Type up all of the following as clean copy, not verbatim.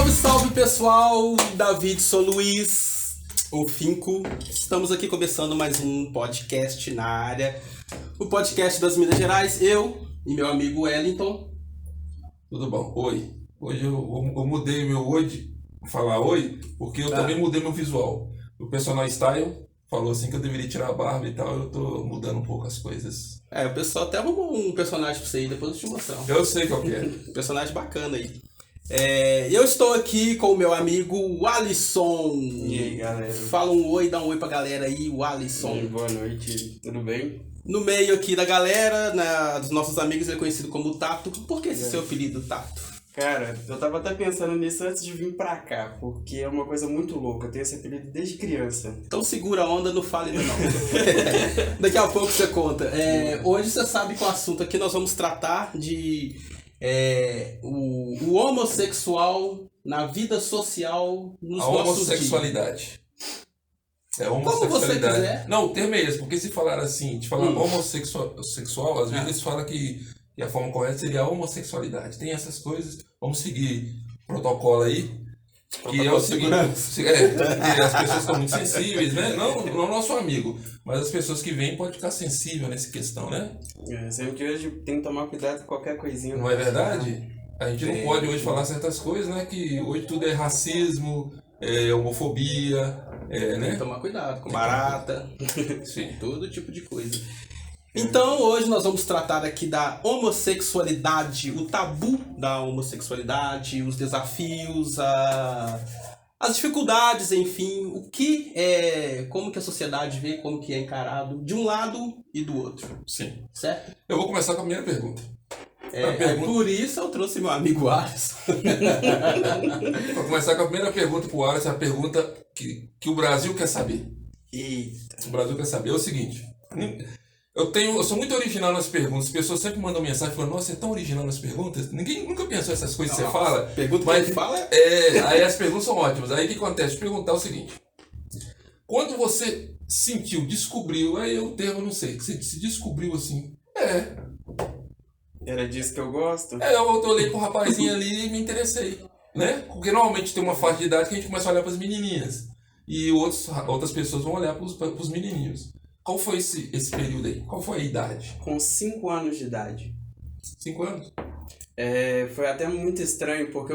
Salve, salve pessoal, David sou Luiz, o Finco. Estamos aqui começando mais um podcast na área, o podcast das Minas Gerais, eu e meu amigo Wellington. Tudo bom? Oi. Hoje eu mudei meu oi, falar oi, porque eu também mudei meu visual. O personal style falou assim que eu deveria tirar a barba e tal, eu tô mudando um pouco as coisas. O pessoal até arrumou um personagem pra você aí, depois eu te mostrar. Eu sei qual que é. Personagem bacana aí. Eu estou aqui com o meu amigo Alisson. E aí, galera? Fala um oi, dá um oi pra galera aí, o Alisson. Boa noite, tudo bem? No meio aqui da galera, dos nossos amigos, ele é conhecido como Tato. Por que esse seu apelido, Tato? Cara, eu tava até pensando nisso antes de vir pra cá, porque é uma coisa muito louca, eu tenho esse apelido desde criança. Então segura a onda, não fale ainda não. Daqui a pouco você conta. Hoje você sabe que o assunto aqui nós vamos tratar de o homossexual na vida social nos A nossos homossexualidade. dias. É homossexualidade. Como você quiser. Não, o termo é esse, porque se falar assim, de falar homossexual, às vezes eles falam que a forma correta seria a homossexualidade. Tem essas coisas, vamos seguir protocolo aí, que é o seguinte, porque as pessoas estão muito sensíveis, né? Não o nosso amigo, mas as pessoas que vêm podem ficar sensíveis nessa questão, né? Sempre que hoje tem que tomar cuidado com qualquer coisinha. Não é verdade? A gente não pode hoje falar certas coisas, né? Que hoje tudo é racismo, homofobia, Tem né? que tomar cuidado com barata, Sim. todo tipo de coisa. Então hoje nós vamos tratar aqui da homossexualidade, o tabu da homossexualidade, os desafios, as dificuldades, enfim, como que a sociedade vê, como que é encarado de um lado e do outro, Sim. certo? Eu vou começar com a primeira pergunta. Por isso eu trouxe meu amigo Alisson. Vou começar com a primeira pergunta pro Alisson, a pergunta que o Brasil quer saber. Eita. O Brasil quer saber é o seguinte. Eu sou muito original nas perguntas. As pessoas sempre mandam mensagem falando, nossa, você é tão original nas perguntas. Ninguém nunca pensou essas coisas que você fala. Pergunta mas que ele fala aí as perguntas são ótimas. Aí o que acontece? Perguntar o seguinte. Quando você descobriu, aí o termo não sei, que você se descobriu assim. Era disso que eu gosto? Eu olhei pro rapazinho ali e me interessei, né? Porque normalmente tem uma faixa de idade que a gente começa a olhar para as menininhas. E outras pessoas vão olhar pros menininhos. Qual foi esse período aí? Qual foi a idade? Com 5 anos de idade. 5 anos? Foi até muito estranho, porque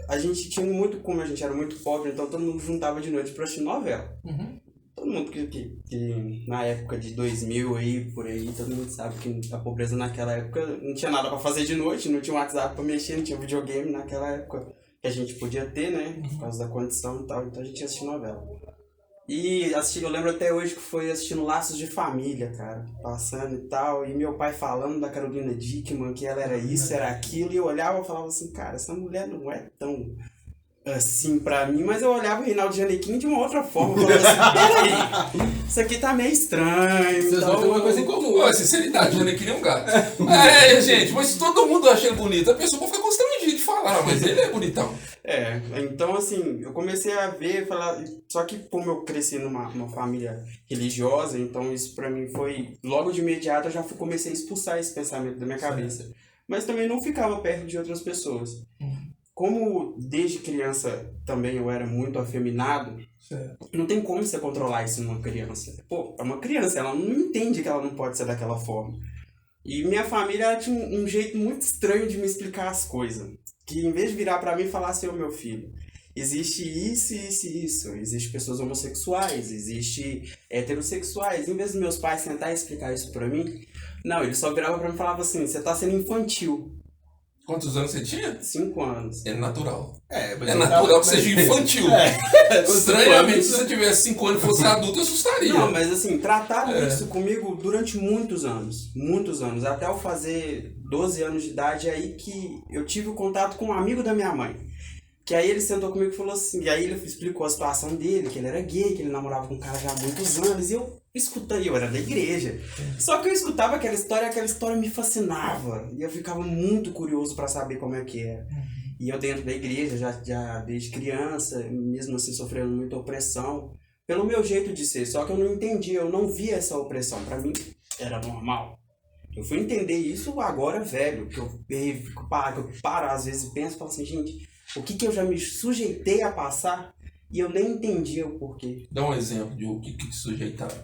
a gente tinha muito, como a gente era muito pobre, então todo mundo juntava de noite pra assistir novela. Uhum. Todo mundo que na época de 2000 aí, por aí, todo mundo sabe que a pobreza naquela época não tinha nada pra fazer de noite, não tinha WhatsApp pra mexer, não tinha videogame naquela época que a gente podia ter, né, por causa da condição e tal, então a gente ia assistir novela. E eu lembro até hoje que foi assistindo Laços de Família, cara, passando e tal, e meu pai falando da Carolina Dickmann, que ela era isso, era aquilo, e eu olhava e falava assim, cara, essa mulher não é tão assim pra mim, mas eu olhava o Reinaldo Gianecchini de uma outra forma, eu falava assim, peraí, isso aqui tá meio estranho. Vocês vão ter uma coisa em comum. Pô, sinceridade, Gianecchini é um gato. Gente, mas se todo mundo acha ele bonito, a pessoa vai ficar constrangida de falar, mas ele é bonitão. Então assim, eu comecei a ver, falar, só que como eu cresci numa família religiosa, então isso pra mim foi, logo de imediato eu já comecei a expulsar esse pensamento da minha cabeça. Mas também não ficava perto de outras pessoas. Como desde criança também eu era muito afeminado, não tem como você controlar isso numa criança. Pô, é uma criança, ela não entende que ela não pode ser daquela forma. E minha família ela tinha um jeito muito estranho de me explicar as coisas. Que em vez de virar pra mim e falar assim, ô meu filho, existe isso, isso e isso. Existem pessoas homossexuais, existem heterossexuais. Em vez dos meus pais tentar explicar isso pra mim, não, eles só viravam pra mim e falavam assim, você tá sendo infantil. Quantos anos você tinha? 5 anos. É natural. Mas É natural que seja infantil. Estranhamente, se você tivesse 5 anos e fosse adulto, eu assustaria. Não, mas assim, trataram isso comigo durante muitos anos. Muitos anos. Até eu fazer 12 anos de idade, aí que eu tive o contato com um amigo da minha mãe. Que aí ele sentou comigo e falou assim, e aí ele explicou a situação dele, que ele era gay, que ele namorava com um cara já há muitos anos, e eu escutei, eu era da igreja. Só que eu escutava aquela história me fascinava, e eu ficava muito curioso pra saber como é que era. E eu dentro da igreja, já desde criança, mesmo assim sofrendo muita opressão, pelo meu jeito de ser, só que eu não entendia, eu não via essa opressão, pra mim era normal. Eu fui entender isso agora velho, que eu paro às vezes e penso e falo assim, gente, o que eu já me sujeitei a passar e eu nem entendia o porquê. Dá um exemplo de o que te sujeitaram.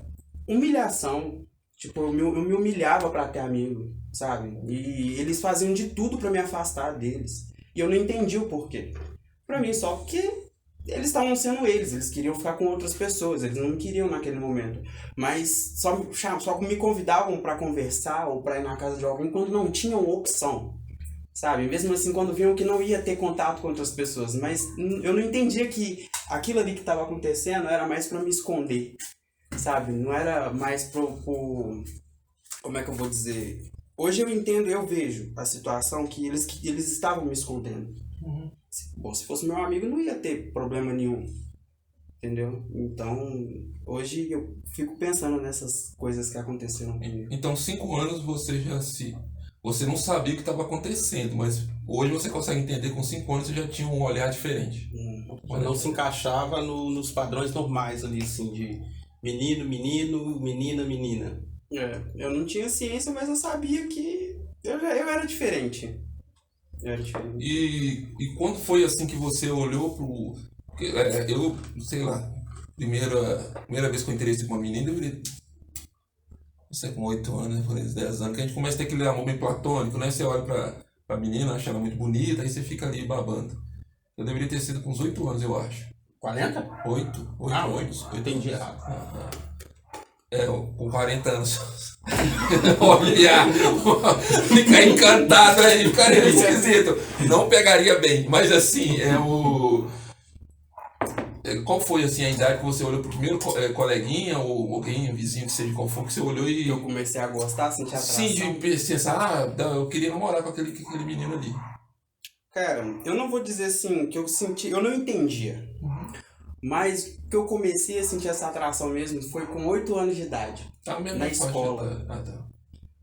Humilhação. Tipo, eu me humilhava pra ter amigo, sabe? E eles faziam de tudo pra me afastar deles. E eu não entendi o porquê. Pra mim, só porque eles estavam sendo eles queriam ficar com outras pessoas, eles não me queriam naquele momento. Mas só me convidavam pra conversar ou pra ir na casa de alguém quando não tinham opção, sabe? Mesmo assim, quando viam que não ia ter contato com outras pessoas. Mas eu não entendia que aquilo ali que estava acontecendo era mais pra me esconder, sabe? Não era mais pro... Como é que eu vou dizer? Hoje eu entendo, eu vejo a situação que eles estavam me escondendo. Bom, se fosse meu amigo, não ia ter problema nenhum. Entendeu? Então, hoje eu fico pensando nessas coisas que aconteceram comigo. Então, 5 anos você não sabia o que estava acontecendo, mas hoje você consegue entender que com 5 anos você já tinha um olhar diferente. Não se encaixava nos padrões normais ali, assim, de menino, menino, menina, menina. Eu não tinha ciência, mas eu sabia que eu era diferente. E quando foi assim que você olhou pro... eu, sei lá, primeira vez que eu interessei por uma menina, eu deveria... Não sei, com 8 anos, né? Por 10 anos, que a gente começa a ter aquele amor bem platônico, né? Você olha pra menina, acha ela muito bonita, aí você fica ali babando. Eu deveria ter sido com uns 8 anos, eu acho. 40? 8 anos. Entendi errado. Com 40 anos. Olhar, ficar encantado aí, ficaria esquisito. Não pegaria bem, mas assim, qual foi assim a idade que você olhou pro primeiro coleguinha ou alguém, vizinho, que seja qual for, que você olhou e... Eu comecei a gostar, sentir atração. Sim, de pensar, eu queria namorar com aquele menino ali. Cara, eu não vou dizer assim que eu senti, eu não entendia. Mas que eu comecei a sentir essa atração mesmo foi com 8 anos de idade. Na escola.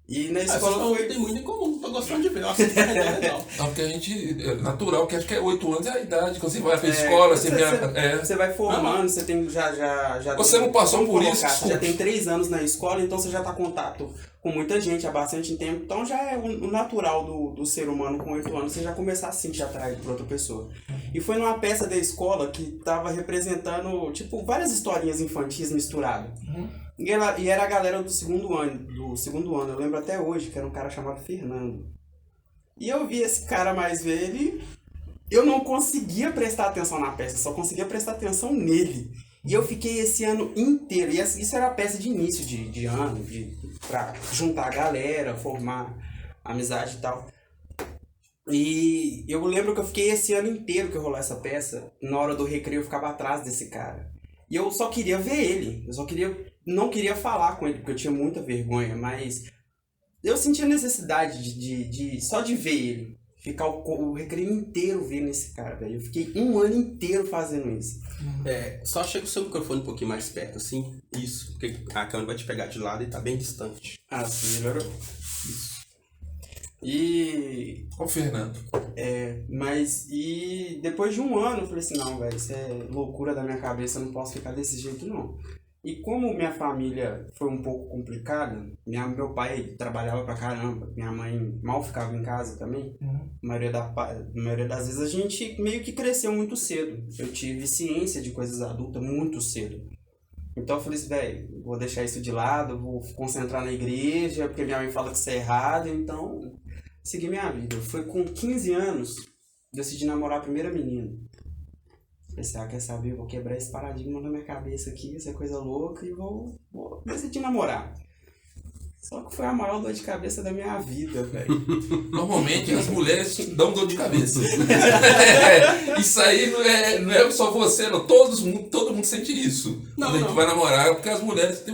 E na escola tem muito em comum, tô gostando de ver. Nossa, é legal. Não, porque a gente, é natural, que acho que 8 anos é a idade, quando você vai pra escola, você vai formando, você tem já você não passou por isso? Você já tem 3 anos na escola, então você já tá em contato com muita gente há bastante tempo, então já é o natural do ser humano com 8 anos, você já começar a se sentir atraído por outra pessoa. E foi numa peça da escola que tava representando, tipo, várias historinhas infantis misturadas. E era a galera do segundo ano, eu lembro até hoje, que era um cara chamado Fernando. E eu vi esse cara mais velho, eu não conseguia prestar atenção na peça, só conseguia prestar atenção nele. E eu fiquei esse ano inteiro, e isso era a peça de início de ano, pra juntar a galera, formar amizade e tal. E eu lembro que eu fiquei esse ano inteiro que rolou essa peça, na hora do recreio eu ficava atrás desse cara. E eu só queria ver ele, não queria falar com ele, porque eu tinha muita vergonha, mas eu sentia necessidade só de ver ele. Ficar o recreio inteiro vendo esse cara, velho. Eu fiquei 1 ano inteiro fazendo isso. Só chega o seu microfone um pouquinho mais perto, assim. Isso, porque a câmera vai te pegar de lado e tá bem distante. Sim, melhorou. Isso. E... Ó o Fernando. E depois de 1 ano eu falei assim, não, velho, isso é loucura da minha cabeça, eu não posso ficar desse jeito, não. E como minha família foi um pouco complicada, meu pai trabalhava pra caramba, minha mãe mal ficava em casa também, a maioria das vezes a gente meio que cresceu muito cedo. Eu tive ciência de coisas adultas muito cedo. Então eu falei assim, velho, vou deixar isso de lado, vou concentrar na igreja, porque minha mãe fala que isso é errado, então segui minha vida. Foi com 15 anos, decidi namorar a primeira menina. Pensar, quer saber, eu vou quebrar esse paradigma na minha cabeça aqui, essa coisa louca, e vou decidir namorar. Só que foi a maior dor de cabeça da minha vida, velho. Normalmente as mulheres dão dor de cabeça. Isso aí não é só você, não. Todo mundo sente isso. Quando a gente vai namorar, porque as mulheres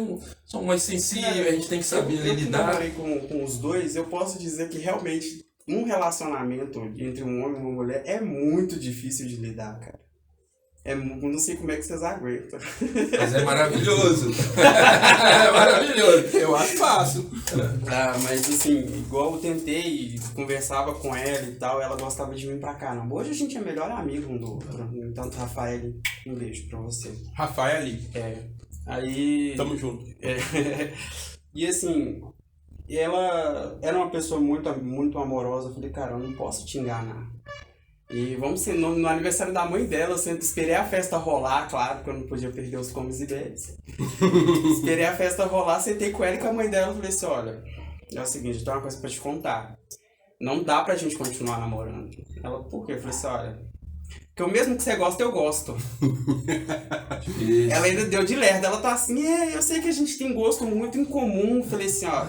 são mais sensíveis, a gente tem que saber lidar. Eu com os dois, eu posso dizer que realmente um relacionamento entre um homem e uma mulher é muito difícil de lidar, cara. Não sei como é que vocês aguentam. Mas é maravilhoso. É maravilhoso. Eu acho fácil. Mas assim, igual eu tentei, conversava com ela e tal, ela gostava de mim pra caramba. Hoje a gente é melhor amigo um do outro. Então, Rafael, um beijo pra você. Rafael ali. Aí... Tamo junto. E assim, ela era uma pessoa muito, muito amorosa. Eu falei, cara, eu não posso te enganar. E vamos ser, no aniversário da mãe dela, eu sempre esperei a festa rolar, claro, porque eu não podia perder os comes e bebes. Esperei a festa rolar, sentei com ela e com a mãe dela e falei assim, olha, é o seguinte, eu tenho uma coisa pra te contar. Não dá pra gente continuar namorando. Ela, por quê? Eu falei assim, olha, porque o mesmo que você gosta, eu gosto. Ela ainda deu de lerda, ela tá assim, eu sei que a gente tem gosto muito em comum. Eu falei assim, ó,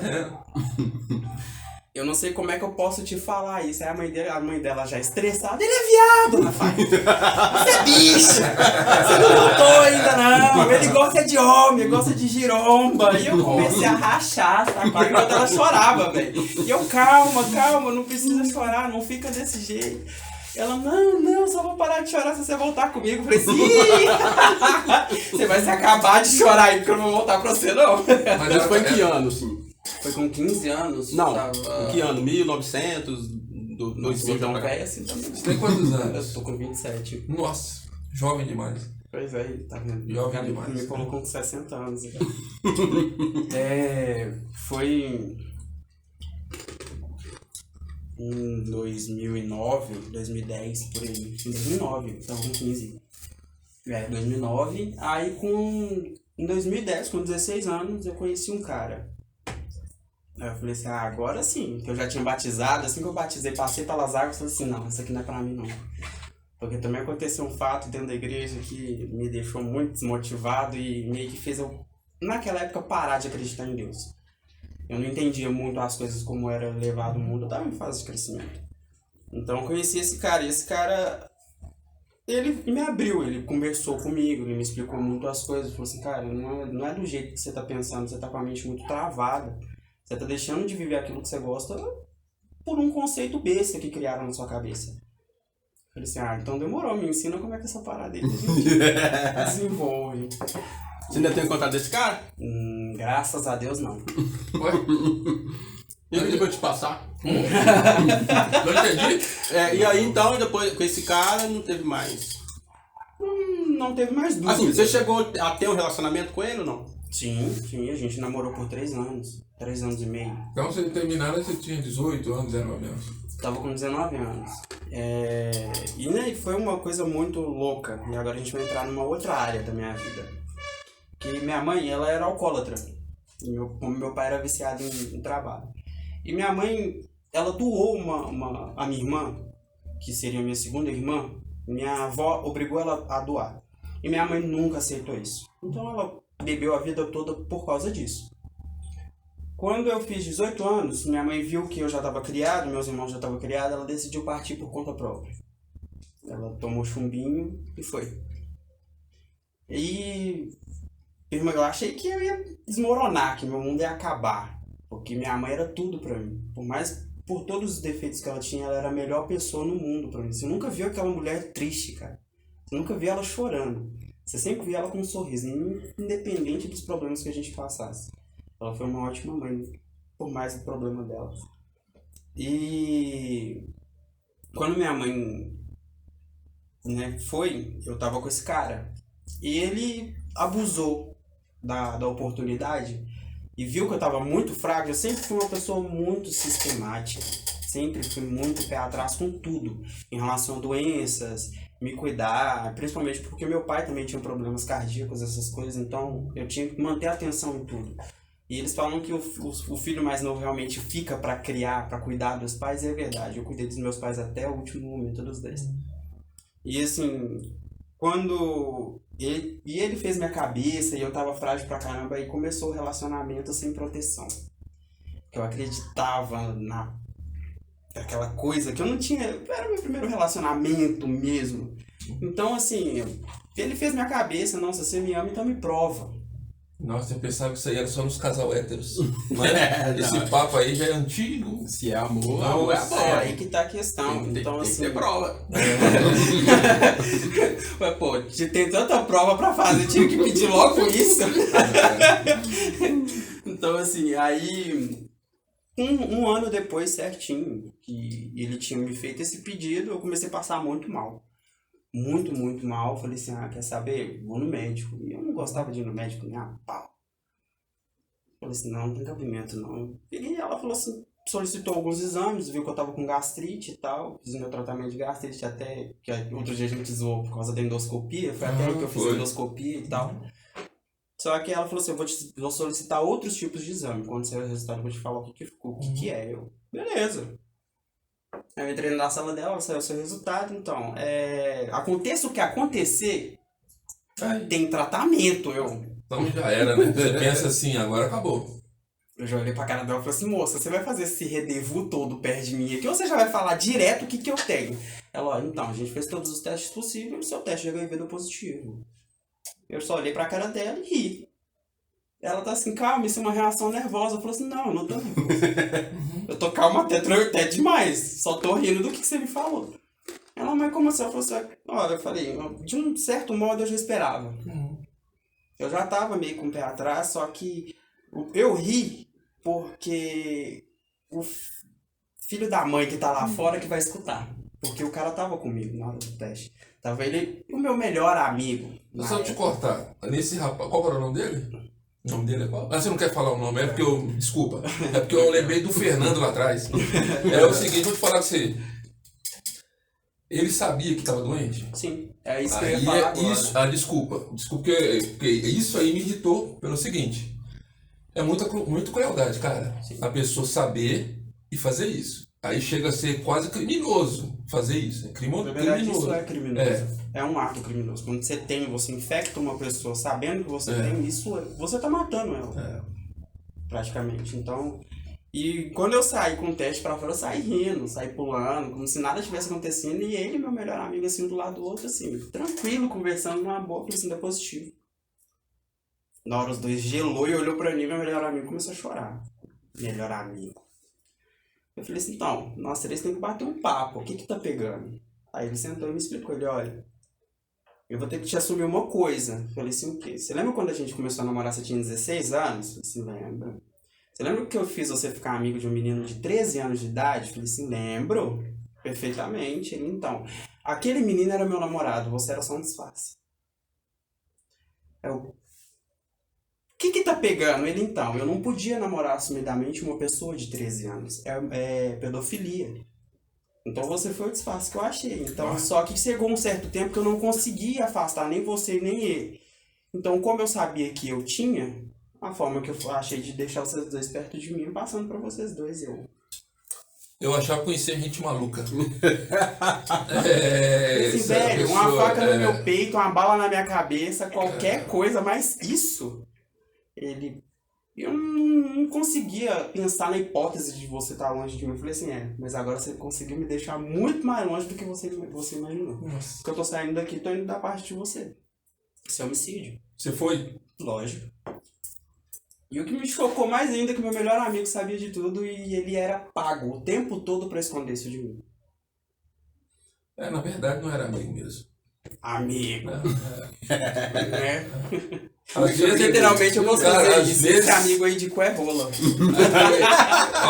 eu não sei como é que eu posso te falar isso. Aí a mãe dela já estressada, ele é viado, rapaz. Você é bicha. Você não notou ainda, não. Ele gosta de homem, gosta de giromba. E eu comecei a rachar, sabe? Enquanto ela chorava, velho. E eu, calma, não precisa chorar, não fica desse jeito. Ela, não, só vou parar de chorar se você voltar comigo. Eu falei assim, você vai se acabar de chorar aí, porque eu não vou voltar pra você, não. Mas isso foi em que ano, assim? Foi com 15 anos. Não, tava... em que ano? 1900? 2000? Então, velho, assim também. Você tem quantos anos? Eu tô com 27. Nossa, jovem demais. Pois é, tá vendo? Jovem demais. Me colocou com 60 anos. Foi em 2009, 2010, por aí. Em 2009, tava com 15. 2009. Aí em 2010, com 16 anos, eu conheci um cara. Aí eu falei assim, agora sim, que eu já tinha batizado, assim que eu batizei, passei pelas águas, falei assim, não, isso aqui não é pra mim não. Porque também aconteceu um fato dentro da igreja que me deixou muito desmotivado e meio que fez eu, naquela época, parar de acreditar em Deus. Eu não entendia muito as coisas como era levado o mundo, eu tava em fase de crescimento. Então eu conheci esse cara, e esse cara, ele me abriu, ele conversou comigo, ele me explicou muito as coisas, falou assim, cara, não é do jeito que você tá pensando, você tá com a mente muito travada. Você tá deixando de viver aquilo que você gosta por um conceito besta que criaram na sua cabeça. Eu falei assim, então demorou, me ensina como é que essa parada aí a gente desenvolve. Você ainda tem contato desse cara? Graças a Deus, não. Ué? E depois eu te passar? Não entendi? E aí então, depois com esse cara, não teve mais? Não teve mais dúvida. Assim, você chegou a ter um relacionamento com ele ou não? Sim, a gente namorou por 3 anos. 3 anos e meio. Então você terminaram, você tinha 18 anos, 19 anos. Tava com 19 anos. E né, foi uma coisa muito louca. E agora a gente vai entrar numa outra área da minha vida. Que minha mãe, ela era alcoólatra. E meu pai era viciado em trabalho. E minha mãe, ela doou a minha irmã, que seria minha segunda irmã. Minha avó obrigou ela a doar. E minha mãe nunca aceitou isso. Então ela bebeu a vida toda por causa disso. Quando eu fiz 18 anos, minha mãe viu que eu já estava criado, meus irmãos já estavam criados, ela decidiu partir por conta própria. Ela tomou chumbinho e foi. E eu achei que eu ia desmoronar, que meu mundo ia acabar. Porque minha mãe era tudo pra mim. Por todos os defeitos que ela tinha, ela era a melhor pessoa no mundo pra mim. Você nunca viu aquela mulher triste, cara. Você nunca viu ela chorando. Você sempre via ela com um sorriso, independente dos problemas que a gente passasse. Ela foi uma ótima mãe, por mais o problema dela. E quando minha mãe foi, eu tava com esse cara. E ele abusou da oportunidade e viu que eu tava muito fraco. Eu sempre fui uma pessoa muito sistemática. Sempre fui muito pé atrás com tudo. Em relação a doenças, me cuidar. Principalmente porque meu pai também tinha problemas cardíacos, essas coisas. Então eu tinha que manter a atenção em tudo. E eles falam que o filho mais novo realmente fica para criar, para cuidar dos pais, e é verdade. Eu cuidei dos meus pais até o último momento dos 10. E assim, quando ele fez minha cabeça e eu tava frágil pra caramba, aí começou o relacionamento sem proteção. Eu acreditava naquela coisa que eu não tinha, era meu primeiro relacionamento mesmo. Então assim, ele fez minha cabeça, não, se você me ama, então me prova. Nossa, eu pensava que isso aí era só nos casal héteros. Mas esse papo aí já é antigo. Se é amor, não é amor. É aí que tá a questão. Então, tem assim, que ter prova. Mas, pô, tem tanta prova pra fazer, tinha que pedir logo isso. Então, assim, aí, um ano depois, certinho, que ele tinha me feito esse pedido, eu comecei a passar muito mal. Muito, muito mal. Falei assim, quer saber? Vou no médico. E eu não gostava de ir no médico nem a pau. Falei assim, não tem cabimento, não. E ela falou assim, solicitou alguns exames, viu que eu tava com gastrite e tal, fiz meu tratamento de gastrite até, que outro dia a gente zoou por causa da endoscopia, foi até aí que eu fiz a endoscopia e tal. Só que ela falou assim, vou solicitar outros tipos de exame, quando sair o resultado eu vou te falar o que é. Eu, beleza. Eu entrei na sala dela, saiu o seu resultado, então, aconteça o que acontecer, tem tratamento, Então já era, né? Você pensa assim, agora acabou. Eu já olhei pra cara dela e falei assim, moça, você vai fazer esse rendezvous todo perto de mim aqui ou você já vai falar direto o que eu tenho? Ela, então, a gente fez todos os testes possíveis e o seu teste de HIV deu positivo. Eu só olhei pra cara dela e ri. Ela tá assim, calma, isso é uma reação nervosa. Eu falei assim, não, eu não tô nervosa. Eu tô calma até demais, só tô rindo do que você me falou. Ela, mas como assim? Ela falou assim, olha, eu falei, de um certo modo eu já esperava. Eu já tava meio com o pé atrás, só que eu ri porque o filho da mãe que tá lá fora que vai escutar. Porque o cara tava comigo na hora do teste. Tava ele, o meu melhor amigo. Só te cortar, nesse rapaz, qual era o nome dele? O nome dele é qual? Ah, você não quer falar o nome, é porque eu, desculpa, é porque eu lembrei do Fernando lá atrás. É o seguinte, vou te falar pra você. Ele sabia que estava doente? Sim, é isso que eu ia falar agora. Isso, desculpa, porque isso aí me irritou pelo seguinte. É muito crueldade, cara. Sim. A pessoa saber e fazer isso. Aí chega a ser quase criminoso fazer isso. Na verdade, isso é criminoso. É um ato criminoso. Quando você infecta uma pessoa sabendo que você tem isso, você tá matando ela. Praticamente. Então, e quando eu saí com o teste pra fora, eu saí rindo, saí pulando, como se nada tivesse acontecendo. E ele, meu melhor amigo, assim, do lado do outro, assim, tranquilo, conversando numa boa, falei assim, dá positivo. Na hora os dois gelou e olhou pra mim, meu melhor amigo começou a chorar. Melhor amigo. Eu falei assim, então, nós três tem que bater um papo, o que tá pegando? Aí ele sentou e me explicou, ele, olha, eu vou ter que te assumir uma coisa. Eu falei assim, o quê? Você lembra quando a gente começou a namorar, você tinha 16 anos? Eu falei assim, lembra. Você lembra que eu fiz você ficar amigo de um menino de 13 anos de idade? Eu falei assim, lembro, perfeitamente. Ele, então, aquele menino era meu namorado, você era só um disfarce. O que tá pegando? Ele, então, eu não podia namorar assumidamente uma pessoa de 13 anos. É pedofilia. Então você foi o disfarce que eu achei. Então, só que chegou um certo tempo que eu não conseguia afastar nem você nem ele. Então, como eu sabia que eu tinha, a forma que eu achei de deixar vocês dois perto de mim, passando pra vocês dois, Eu achava que conhecia gente maluca. Assim, velho, uma faca no meu peito, uma bala na minha cabeça, qualquer coisa, mas isso... Eu não conseguia pensar na hipótese de você estar longe de mim. Eu falei assim, mas agora você conseguiu me deixar muito mais longe do que você imaginou. Nossa. Porque eu tô saindo daqui, tô indo da parte de você. Isso é homicídio. Você foi? Lógico. E o que me chocou mais ainda é que meu melhor amigo sabia de tudo e ele era pago o tempo todo pra esconder isso de mim. Na verdade não era amigo mesmo. Amigo. Às vezes, literalmente eu vou fazer isso. Esse amigo aí de cu é rola.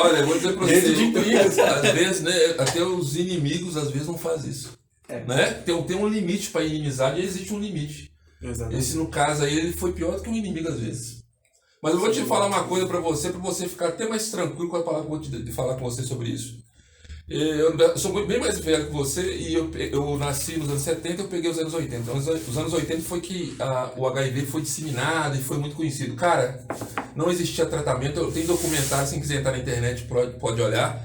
Olha, eu vou dizer pra você, às vezes, né, até os inimigos às vezes não fazem isso. Né? Tem um limite pra inimizade e existe um limite. Exatamente. Esse, no caso aí, ele foi pior do que um inimigo às vezes. Mas eu vou te falar uma coisa pra você ficar até mais tranquilo com a palavra que eu vou te falar com você sobre isso. Eu sou bem mais velho que você e eu nasci nos anos 70 e eu peguei os anos 80. Então, os anos 80 foi que o HIV foi disseminado e foi muito conhecido. Cara, não existia tratamento. Eu tenho documentário, se quiser entrar na internet pode olhar.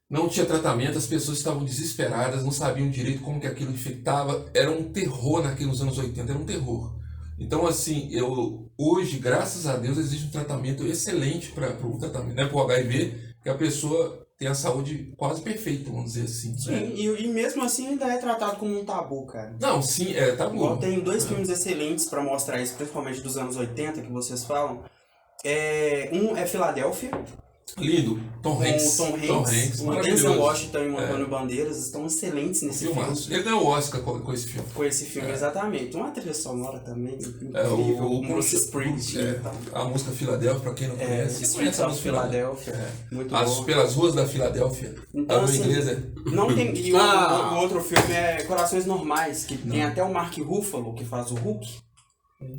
Não tinha tratamento, as pessoas estavam desesperadas, não sabiam direito como que aquilo infectava. Era um terror nos anos 80, era um terror. Então, assim, hoje, graças a Deus, existe um tratamento excelente para o tratamento, né, para o HIV, que a pessoa tem a saúde quase perfeita, vamos dizer assim. Sim, né? e mesmo assim ainda é tratado como um tabu, cara. Não, sim, é tabu. Igual tem dois filmes excelentes para mostrar isso, principalmente dos anos 80, que vocês falam. Um é Filadélfia. Lindo. Tom Hanks. O Denzel Washington e o Antônio Bandeiras estão excelentes nesse filme. Ele ganhou o Oscar com esse filme. Com esse filme, exatamente. Uma trilha sonora também incrível. O Bruce Springsteen. A música Filadélfia, pra quem não conhece. Você conhece a música Filadélfia? Muito bom. Pelas ruas da Filadélfia. Então, assim, inglesa. Não tem, e o outro filme é Corações Normais, que tem até o Mark Ruffalo, que faz o Hulk.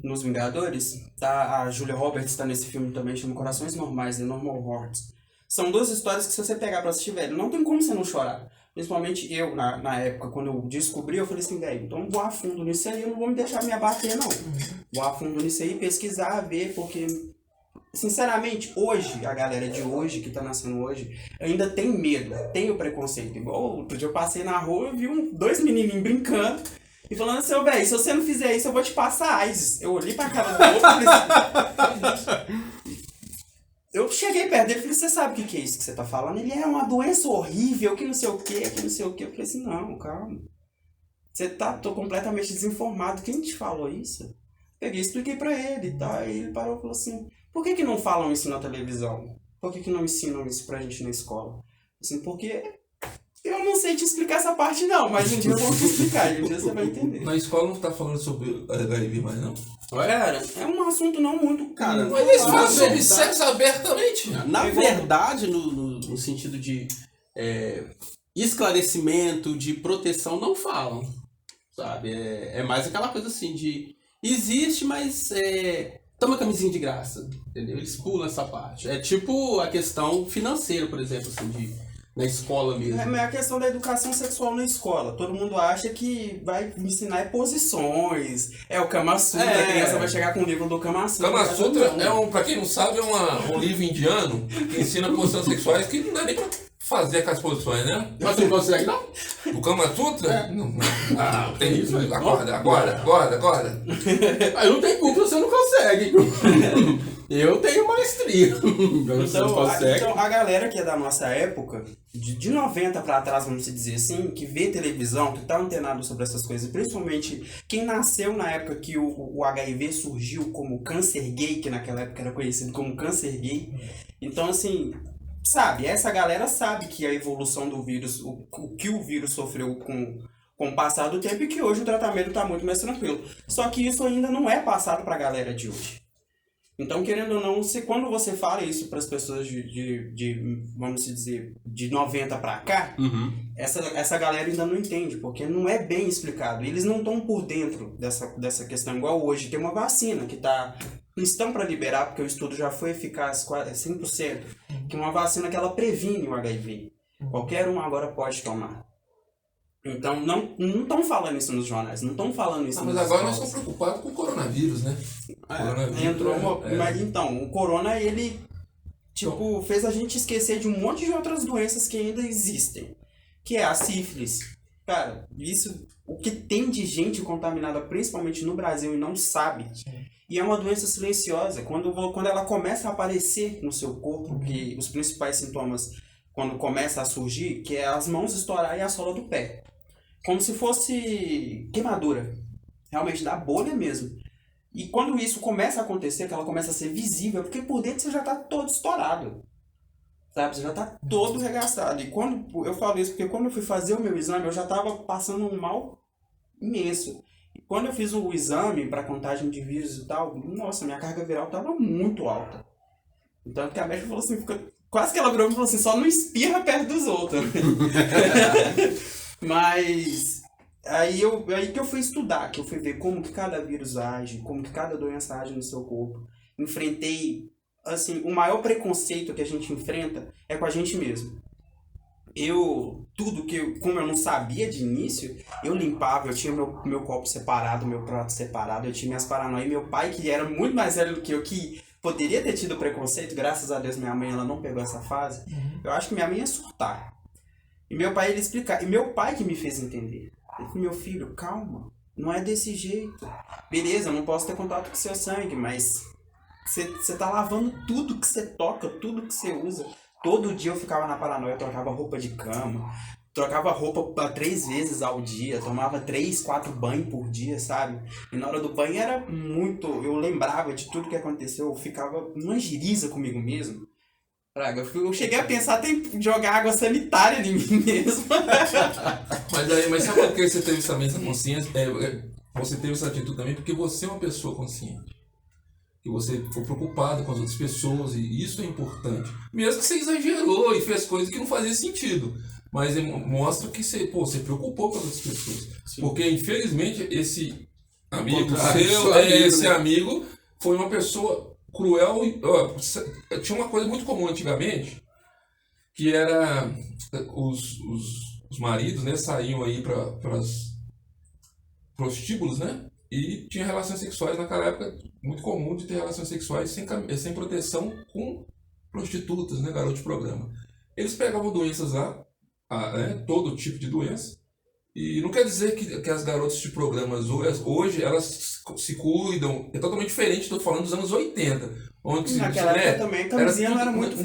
Nos Vingadores, a Julia Roberts está nesse filme também, chama Corações Normais, The Normal Hearts. são duas histórias que se você pegar pra assistir, velho, não tem como você não chorar. Principalmente eu, na época, quando eu descobri, eu falei assim, velho, então vou a fundo nisso aí, eu não vou me deixar me abater, não. Vou a fundo nisso aí, pesquisar, ver, porque, sinceramente, hoje, a galera de hoje, que tá nascendo hoje, ainda tem medo, tem o preconceito. Igual outro dia eu passei na rua e vi dois menininhos brincando e falando assim, velho, se você não fizer isso, eu vou te passar AIDS. Eu olhei pra cara do outro e falei assim... Eu cheguei perto dele e falei, você sabe o que é isso que você tá falando? Ele é uma doença horrível, que não sei o que, que não sei o que. Eu falei assim, não, calma. Tô completamente desinformado. Quem te falou isso? Peguei e expliquei pra ele e tal. Aí ele parou e falou assim, por que não falam isso na televisão? Por que não ensinam isso pra gente na escola? Assim, porque eu não sei te explicar essa parte não, mas um dia eu vou te explicar, e um dia você vai entender. Na escola não tá falando sobre HIV mais não? Cara, é um assunto não muito... Cara, mas eles falam sobre sexo abertamente. Na verdade, no sentido de esclarecimento, de proteção, não falam, sabe? É mais aquela coisa assim de... Existe, mas toma camisinha de graça, entendeu? Eles pulam essa parte. É tipo a questão financeira, por exemplo, assim, na escola mesmo. É a questão da educação sexual na escola. Todo mundo acha que vai ensinar posições. O Kama Sutra, a criança vai chegar com o livro do Kama Sutra. Kama Sutra, pra quem não sabe, é um livro indiano que ensina posições sexuais que não dá nem pra fazer aquelas posições, né? Mas você não consegue, não? O Kama Sutra? Não, tem isso. Acorda. Aí não tem culpa, você não consegue. Eu tenho maestria. Então a galera que é da nossa época, de 90 pra trás, vamos dizer assim, que vê televisão, que tá antenado sobre essas coisas, principalmente quem nasceu na época que o HIV surgiu como câncer gay, que naquela época era conhecido como câncer gay. Então, assim, sabe, essa galera sabe que a evolução do vírus, o que o vírus sofreu com o passar do tempo e que hoje o tratamento tá muito mais tranquilo. Só que isso ainda não é passado pra galera de hoje. Então, querendo ou não, quando você fala isso para as pessoas vamos dizer, de 90 para cá, essa galera ainda não entende, porque não é bem explicado. Eles não estão por dentro dessa questão, igual hoje. Tem uma vacina que estão para liberar, porque o estudo já foi eficaz 100%, que é uma vacina que ela previne o HIV. Qualquer um agora pode tomar. Então, não estão falando isso nos jornais, não estão falando isso mas agora nós estamos preocupados com o coronavírus, né? Mas então, o corona, ele fez a gente esquecer de um monte de outras doenças que ainda existem. Que é a sífilis. Cara, isso, o que tem de gente contaminada, principalmente no Brasil, e não sabe. E é uma doença silenciosa. Quando ela começa a aparecer no seu corpo, que os principais sintomas, quando começa a surgir, que é as mãos estourar e a sola do pé. Como se fosse queimadura. Realmente dá bolha mesmo. E quando isso começa a acontecer, que ela começa a ser visível, porque por dentro você já tá todo estourado. Sabe? Você já tá todo regaçado. E quando eu falo isso, porque quando eu fui fazer o meu exame, eu já tava passando um mal imenso. E quando eu fiz o exame para contagem de vírus e tal, nossa, minha carga viral tava muito alta. Então que a médica falou assim, quase que ela virou e falou assim, só não espirra perto dos outros. Mas aí que eu fui estudar, que eu fui ver como que cada vírus age, como que cada doença age no seu corpo. Enfrentei, assim, o maior preconceito que a gente enfrenta é com a gente mesmo. Como eu não sabia de início, eu limpava, eu tinha meu copo separado, meu prato separado, eu tinha minhas paranoias. Meu pai, que era muito mais velho do que eu, que poderia ter tido preconceito, graças a Deus minha mãe ela não pegou essa fase, eu acho que minha mãe ia surtar. E meu pai, ele explicar. E meu pai que me fez entender. Ele falou, meu filho, calma. Não é desse jeito. Beleza, eu não posso ter contato com seu sangue, mas você tá lavando tudo que você toca, tudo que você usa. Todo dia eu ficava na paranoia, eu trocava roupa de cama, trocava roupa 3 vezes ao dia, tomava 3, 4 banhos por dia, sabe? E na hora do banho era muito... Eu lembrava de tudo que aconteceu, eu ficava numa giriza comigo mesmo. Eu cheguei a pensar até em jogar água sanitária em mim mesmo. Mas sabe por que você teve essa mesma consciência? Você teve essa atitude também porque você é uma pessoa consciente. E você foi preocupado com as outras pessoas, e isso é importante. Mesmo que você exagerou e fez coisas que não faziam sentido. Mas mostra que você preocupou com as outras pessoas. Sim. Porque, infelizmente, esse amigo amigo foi uma pessoa cruel. Tinha uma coisa muito comum antigamente, que era os maridos, né, saíam aí para os prostíbulos, né, e tinha relações sexuais naquela época, muito comum de ter relações sexuais sem proteção com prostitutas, né, garoto de programa. Eles pegavam doenças lá, né, todo tipo de doença, e não quer dizer que as garotas de programas hoje elas se cuidam, é totalmente diferente, estou falando dos anos 80. Onde, naquela época também, a camisinha não era muito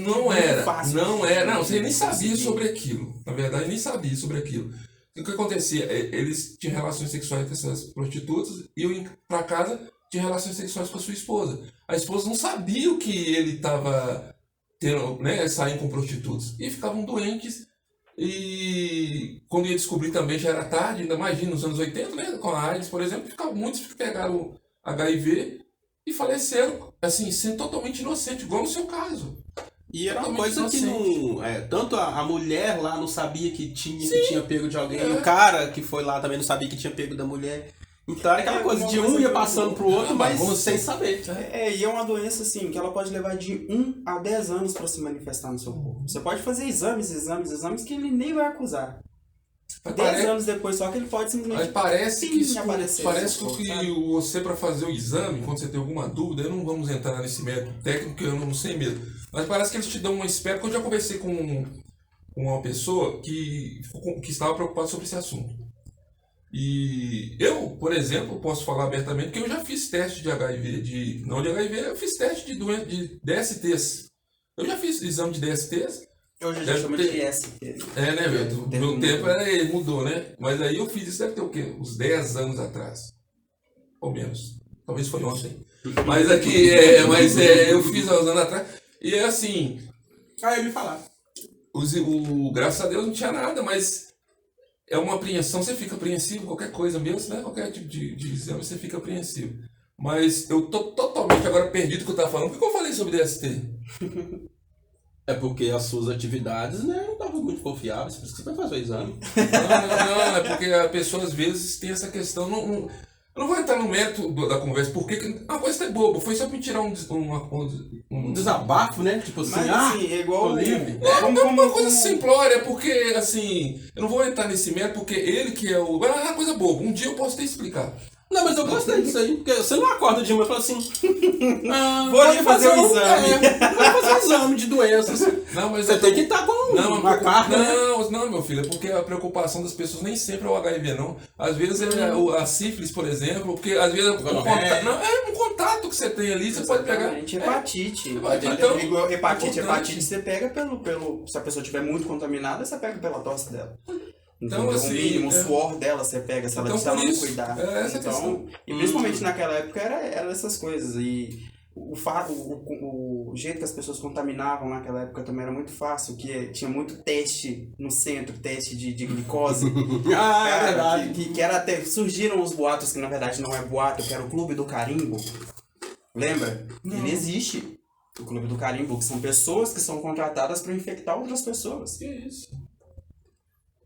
fácil. Não era, não, você nem sabia sobre aquilo. Na verdade, nem sabia sobre aquilo. O que acontecia? Eles tinham relações sexuais com essas prostitutas, iam para casa, tinham relações sexuais com a sua esposa. A esposa não sabia o que ele estava tendo, né, saindo com prostitutas. E ficavam doentes. E quando ia descobrir também já era tarde, ainda imagina, nos anos 80, né, com a AIDS, por exemplo, muitos pegaram HIV e faleceram, assim, sendo totalmente inocente, igual no seu caso. E era uma coisa que não. Tanto a mulher lá não sabia que tinha pego de alguém, e o cara que foi lá também não sabia que tinha pego da mulher. Então era aquela coisa de um ia passando pro outro, mas sem saber. E é uma doença assim, que ela pode levar de 1 a 10 anos para se manifestar no seu corpo. Você pode fazer exames que ele nem vai acusar. 10 anos depois só que ele pode simplesmente parece que aparecer. Parece que você, para fazer o exame, quando você tem alguma dúvida, não vamos entrar nesse método técnico, que eu não sei mesmo. Mas parece que eles te dão uma espera, porque eu já conversei com uma pessoa que estava preocupada sobre esse assunto. E eu, por exemplo, posso falar abertamente que eu já fiz teste de HIV, não de HIV, eu fiz teste de DSTs. Eu já fiz exame de DSTs. Hoje já chama de IST. Né, velho? Meu tempo mudou, né? Mas aí eu fiz isso, deve ter o quê? Uns 10 anos atrás. Ou menos. Talvez foi ontem. Mas aqui, eu fiz há uns anos atrás. E é assim. Eu me falar. Graças a Deus não tinha nada, mas é uma apreensão, você fica apreensivo, qualquer coisa mesmo, né? Qualquer tipo de exame, você fica apreensivo. Mas eu tô totalmente agora perdido do que eu tava falando. Por que eu falei sobre DST? É porque as suas atividades, né, não estavam muito confiáveis, por isso que você vai fazer o exame. Não, é porque a pessoa às vezes tem essa questão. Eu não vou entrar no mérito da conversa, porque uma coisa é boba, foi só pra me tirar um desabafo, né? Tipo assim, mas, assim, é igual uma coisa simplória, porque assim, eu não vou entrar nesse mérito, porque ele que é o. É uma coisa boba, um dia eu posso te explicar. Não, mas eu gostei disso aí, porque você não acorda de manhã e fala assim. Vou ali fazer um exame. Vou fazer um exame de doenças. Não, mas você tem que estar com uma carta. Não, meu filho, é porque a preocupação das pessoas nem sempre é o HIV, não. Às vezes é a sífilis, por exemplo, porque às vezes um contato que você tem ali, você pode pegar. Hepatite. Então, hepatite você pega pelo. Se a pessoa estiver muito contaminada, você pega pela tosse dela. Então, assim, o mínimo, o suor dela você pega, se ela então, não cuidar. Então, e principalmente naquela época era essas coisas. E o jeito que as pessoas contaminavam naquela época também era muito fácil, que tinha muito teste no centro, teste de glicose. É verdade. Que era até. Surgiram os boatos que na verdade não é boato, que era o Clube do Carimbo. Lembra? Não. Ele existe. O Clube do Carimbo, que são pessoas que são contratadas para infectar outras pessoas. Que isso?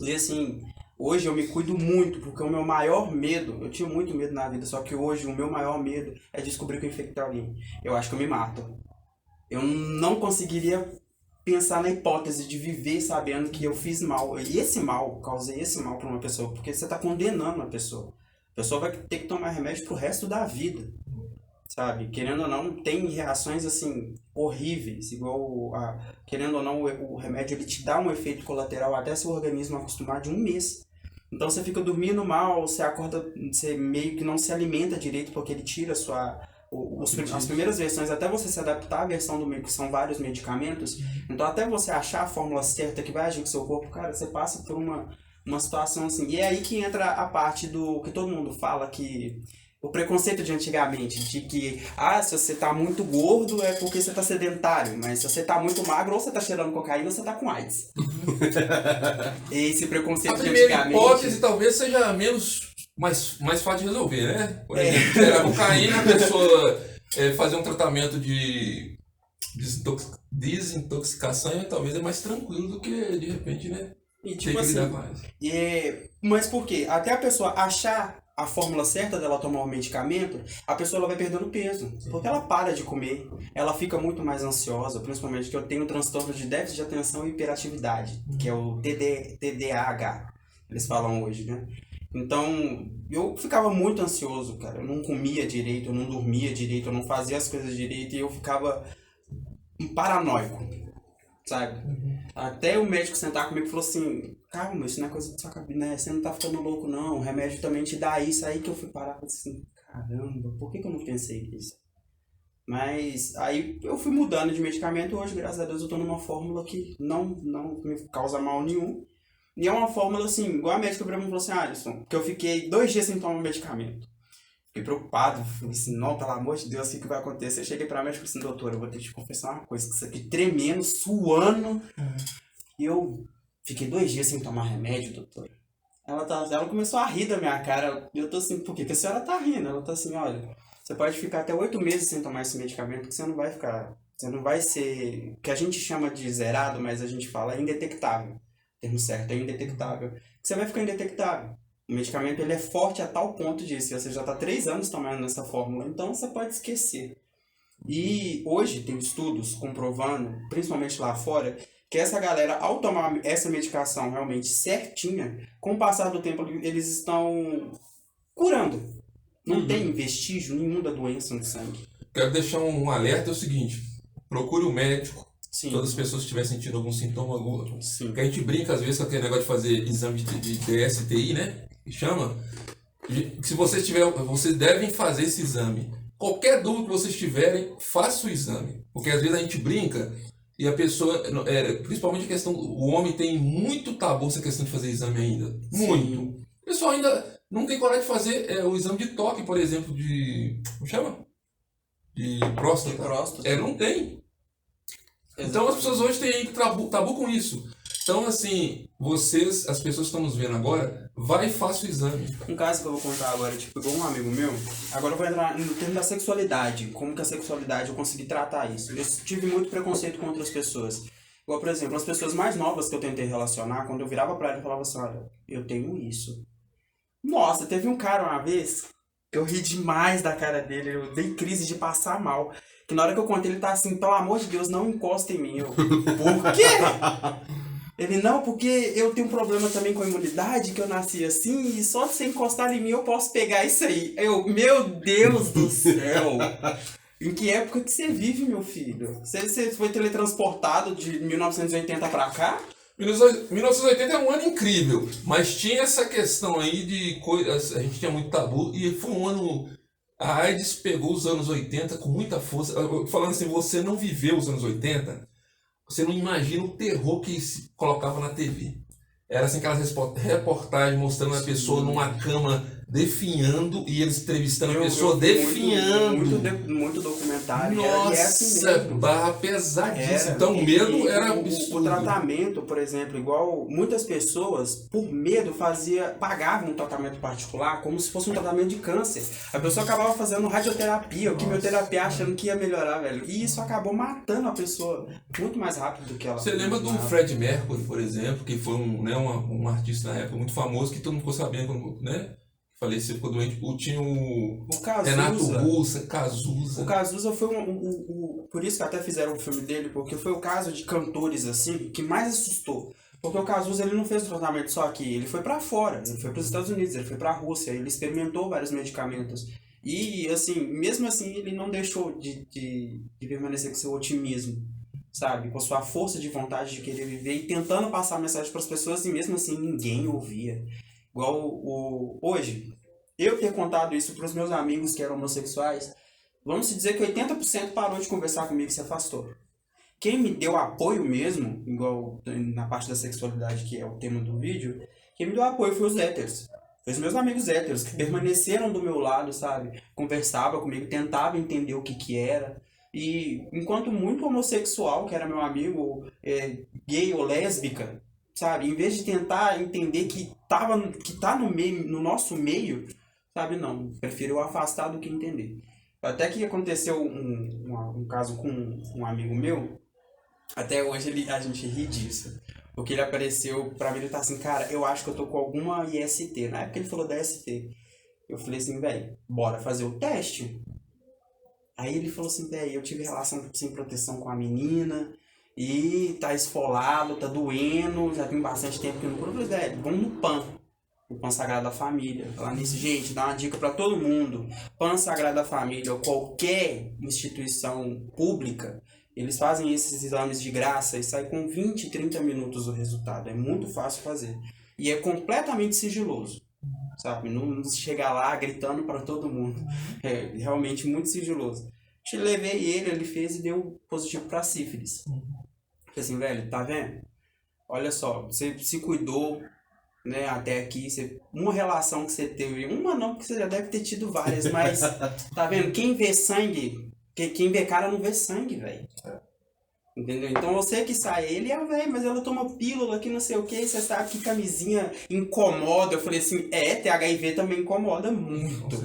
E assim, hoje eu me cuido muito, porque o meu maior medo, eu tinha muito medo na vida, só que hoje o meu maior medo é descobrir que eu infectei alguém. Eu acho que eu me mato. Eu não conseguiria pensar na hipótese de viver sabendo que eu fiz mal. E causei esse mal para uma pessoa, porque você está condenando a pessoa. A pessoa vai ter que tomar remédio pro resto da vida. Sabe? Querendo ou não, tem reações assim horríveis, igual querendo ou não, o remédio ele te dá um efeito colateral até seu organismo acostumar de 1 mês. Então você fica dormindo mal, você acorda, você meio que não se alimenta direito porque ele tira as primeiras versões, até você se adaptar à versão do meio, que são vários medicamentos. Então até você achar a fórmula certa que vai agir com o seu corpo, cara, você passa por uma situação assim. E é aí que entra a parte do que todo mundo fala que o preconceito de antigamente, de que, se você tá muito gordo é porque você tá sedentário, mas se você tá muito magro, ou você tá cheirando cocaína, ou você tá com AIDS. Esse preconceito de antigamente... A primeira hipótese talvez seja mais fácil de resolver, né? Por exemplo, cheirar cocaína, a pessoa fazer um tratamento de desintoxicação, talvez é mais tranquilo do que, de repente, né? E tipo assim, mas por quê? Até a pessoa achar a fórmula certa dela tomar o medicamento, a pessoa ela vai perdendo peso. Porque ela para de comer, ela fica muito mais ansiosa, principalmente que eu tenho um transtorno de déficit de atenção e hiperatividade, que é o TDAH, eles falam hoje, né? Então, eu ficava muito ansioso, cara. Eu não comia direito, eu não dormia direito, eu não fazia as coisas direito e eu ficava paranoico, sabe? Até o médico sentar comigo e falou assim, calma, isso não é coisa da sua cabeça, né? Você não tá ficando louco, não. O remédio também te dá isso. Aí que eu fui parar e assim, caramba, por que eu não pensei nisso? Mas aí eu fui mudando de medicamento e hoje, graças a Deus, eu tô numa fórmula que não me causa mal nenhum. E é uma fórmula assim, igual a médica pra mim falou assim, Alisson, que eu fiquei 2 dias sem tomar medicamento. Fiquei preocupado, falei assim, não, pelo amor de Deus, o que vai acontecer? Eu cheguei pra médica e falei assim, doutora, eu vou ter que te confessar uma coisa, que isso aqui tremendo, suando. E eu fiquei 2 dias sem tomar remédio, doutora. Ela começou a rir da minha cara. Eu tô assim, por quê? Porque a senhora tá rindo. Ela tá assim, olha, você pode ficar até 8 meses sem tomar esse medicamento, que você não vai ficar, você não vai ser, que a gente chama de zerado, mas a gente fala indetectável. O termo certo é indetectável. Você vai ficar indetectável. O medicamento ele é forte a tal ponto disso. Você já está 3 anos tomando essa fórmula, então você pode esquecer. E hoje tem estudos comprovando, principalmente lá fora, que essa galera, ao tomar essa medicação realmente certinha, com o passar do tempo eles estão curando. Não tem vestígio nenhum da doença no sangue. Quero deixar um alerta, é o seguinte, procure um médico. Sim. Todas as pessoas que estiverem sentindo algum sintoma, Sim. que a gente brinca às vezes com aquele negócio de fazer exame de DSTI, né? Que chama. Se vocês devem fazer esse exame. Qualquer dúvida que vocês tiverem, faça o exame. Porque às vezes a gente brinca e a pessoa, principalmente a questão, o homem tem muito tabu essa questão de fazer exame ainda. Muito. Sim. O pessoal ainda não tem coragem de fazer o exame de toque, por exemplo, como chama? De próstata. De próstata. Não tem. Então as pessoas hoje têm tabu com isso. Então assim, as pessoas que estão nos vendo agora, vai e faça o exame. Um caso que eu vou contar agora, tipo, igual um amigo meu, agora eu vou entrar no termo da sexualidade, como que a sexualidade eu consegui tratar isso. Eu tive muito preconceito com outras pessoas. Igual, por exemplo, as pessoas mais novas que eu tentei relacionar, quando eu virava pra ela, eu falava assim, olha, eu tenho isso. Nossa, teve um cara uma vez, eu ri demais da cara dele, eu dei crise de passar mal. Que na hora que eu contei, ele tá assim, pelo amor de Deus, não encosta em mim. Eu, por quê? Ele, não, porque eu tenho um problema também com a imunidade, que eu nasci assim, e só se você encostar em mim eu posso pegar isso aí. Eu, meu Deus do céu! Em que época que você vive, meu filho? Você foi teletransportado de 1980 pra cá? 1980 é um ano incrível, mas tinha essa questão aí de coisas, a gente tinha muito tabu, e foi um ano... A AIDS pegou os anos 80 com muita força. Falando assim, você não viveu os anos 80, você não imagina o terror que se colocava na TV. Era assim aquelas reportagens mostrando a pessoa numa cama definhando e eles entrevistando a pessoa definhando. Muito documentário. Nossa, e é assim mesmo. barra pesadíssima. Então o medo era absurdo. O tratamento, por exemplo, igual muitas pessoas, por medo, pagavam um tratamento particular como se fosse um tratamento de câncer. A pessoa acabava fazendo radioterapia ou quimioterapia achando que ia melhorar, velho. E isso acabou matando a pessoa muito mais rápido do que ela. Você lembra do Fred Mercury, por exemplo, que foi um artista na época muito famoso, que todo mundo ficou sabendo, né? Faleceu, ficou doente. Tinha o Cazuza. Renato Russa, Cazuza. O Cazuza foi por isso que até fizeram um filme dele, porque foi o caso de cantores assim que mais assustou. Porque o Cazuza ele não fez o tratamento só aqui, ele foi pra fora, ele foi pros Estados Unidos, ele foi pra Rússia, ele experimentou vários medicamentos. E assim, mesmo assim, ele não deixou de permanecer com seu otimismo, sabe? Com sua força de vontade de querer viver e tentando passar a mensagem para as pessoas, e mesmo assim ninguém ouvia. Igual hoje, eu ter contado isso para os meus amigos que eram homossexuais, vamos dizer que 80% parou de conversar comigo e se afastou. Quem me deu apoio mesmo, igual na parte da sexualidade, que é o tema do vídeo, quem me deu apoio foi os héteros. Foi os meus amigos héteros que permaneceram do meu lado, sabe? Conversava comigo, tentava entender o que era. E enquanto muito homossexual, que era meu amigo, gay ou lésbica, sabe? Em vez de tentar entender que tá no nosso meio, sabe? Não, prefiro afastar do que entender. Até que aconteceu um caso com um amigo meu, até hoje a gente ri disso. Porque ele apareceu, pra mim ele tá assim, cara, eu acho que eu tô com alguma IST. Na época ele falou da ST. Eu falei assim, velho, bora fazer o teste. Aí ele falou assim, velho, eu tive relação sem proteção com a menina e tá esfolado, tá doendo, já tem bastante tempo que eu não curo. Eu falei, velho, vamos no PAN. O PAN Sagrado da Família. Falar nisso, gente, dá uma dica pra todo mundo. PAN Sagrado da Família ou qualquer instituição pública, eles fazem esses exames de graça e sai com 20, 30 minutos o resultado. É muito fácil fazer. E é completamente sigiloso, sabe? Não chega lá gritando para todo mundo. É realmente muito sigiloso. Eu levei ele fez e deu positivo para sífilis. Falei assim, velho, tá vendo? Olha só, você se cuidou, né, até aqui, uma relação que você teve, uma não, porque você já deve ter tido várias, mas tá vendo? Quem vê sangue, quem vê cara não vê sangue, velho. Entendeu? Então você que sai, ele é velho, mas ela toma pílula que não sei o que, você sabe que camisinha incomoda. Eu falei assim, ter HIV também incomoda muito.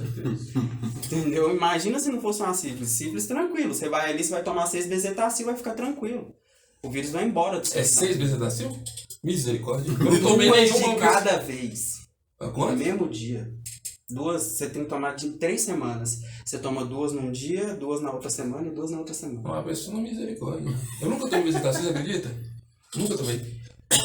Entendeu? Imagina se não fosse uma sífilis. Sífilis tranquilo, você vai ali, você vai tomar 6 bezetacil, vai ficar tranquilo. O vírus vai embora do seu sangue. 6 bezetacil? Misericórdia. Eu não tomei 2 de cada vez. Quanto? No mesmo dia. 2, você tem que tomar de 3 semanas. Você toma 2 num dia, 2 na outra semana e 2 na outra semana. Uma pessoa não misericórdia. Eu nunca tomei bezetacil, você acredita? Nunca tomei.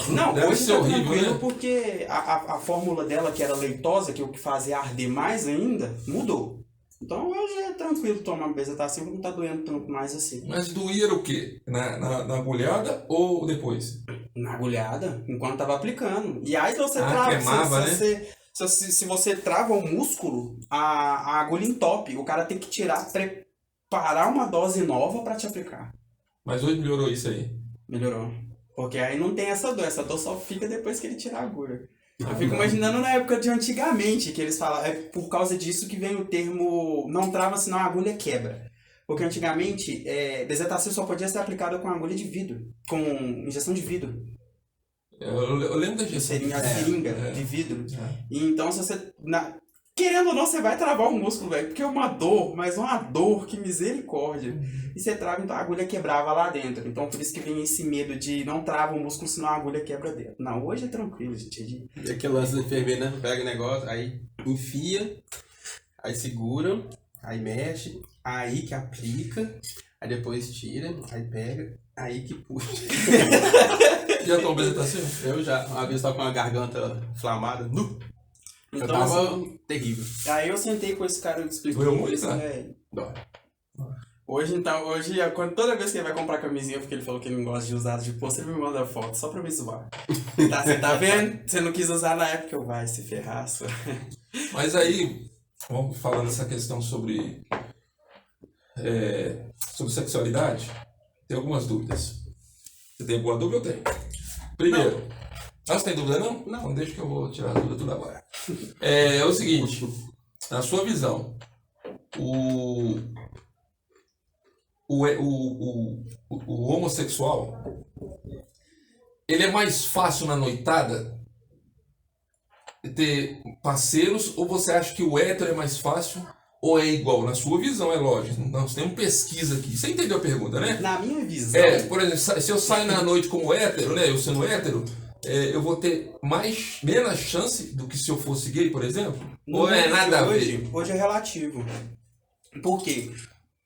Não, deve hoje ser tá horrível, tranquilo, né? porque a fórmula dela, que era leitosa, que é o que fazia arder mais ainda, mudou. Então hoje é tranquilo tomar bezetacil, não tá doendo tanto mais assim. Mas doía o quê? Na agulhada ou depois? Na agulhada, enquanto tava aplicando. E aí você trava, queimava, né? Se você trava o músculo, a agulha entope. O cara tem que preparar uma dose nova pra te aplicar. Mas hoje melhorou isso aí? Melhorou. Porque aí não tem essa dor só fica depois que ele tirar a agulha. Eu fico imaginando na época de antigamente, que eles falavam, é por causa disso que vem o termo não trava, senão a agulha quebra. Porque antigamente, bezetacil só podia ser aplicado com agulha de vidro, com injeção de vidro. Eu lembro da injeção. A seringa de vidro. E então, se você... Querendo ou não, você vai travar o músculo, velho. Porque é uma dor, mas uma dor, que misericórdia. E você trava, então a agulha quebrava lá dentro. Então, por isso que vem esse medo de não trava o músculo, senão a agulha quebra dentro. Não, hoje é tranquilo, gente. E aquele lance da enfermeira, né? Pega o negócio, aí enfia, aí segura, aí mexe, aí que aplica, aí depois tira, aí pega, aí que puxa. Já tomou bezetacil? Eu já. Uma vez tava com a garganta inflamada. Eu Então, tava assim, terrível. aí eu sentei com esse cara e expliquei. Doeu muito, Dói. Hoje, toda vez que ele vai comprar camisinha, porque ele falou que ele não gosta de usar, depois ele me manda foto, só pra me zoar. Você tá vendo? Você não quis usar na época, eu vai se ferrar, só. Mas aí, vamos falando essa questão sobre sexualidade, tem algumas dúvidas. Você tem alguma dúvida? Eu tenho. Primeiro, você tem dúvida não? Não. Então deixa que eu vou tirar a dúvida tudo agora. É o seguinte, na sua visão, o homossexual, ele é mais fácil na noitada ter parceiros, ou você acha que o hétero é mais fácil, ou é igual? Na sua visão, é lógico. Nós temos pesquisa aqui. Você entendeu a pergunta, né? Na minha visão... por exemplo, se eu saio na noite como hétero, né? Eu sendo hétero, eu vou ter menos chance do que se eu fosse gay, por exemplo? Ou é nada a ver? Hoje é relativo. Por quê?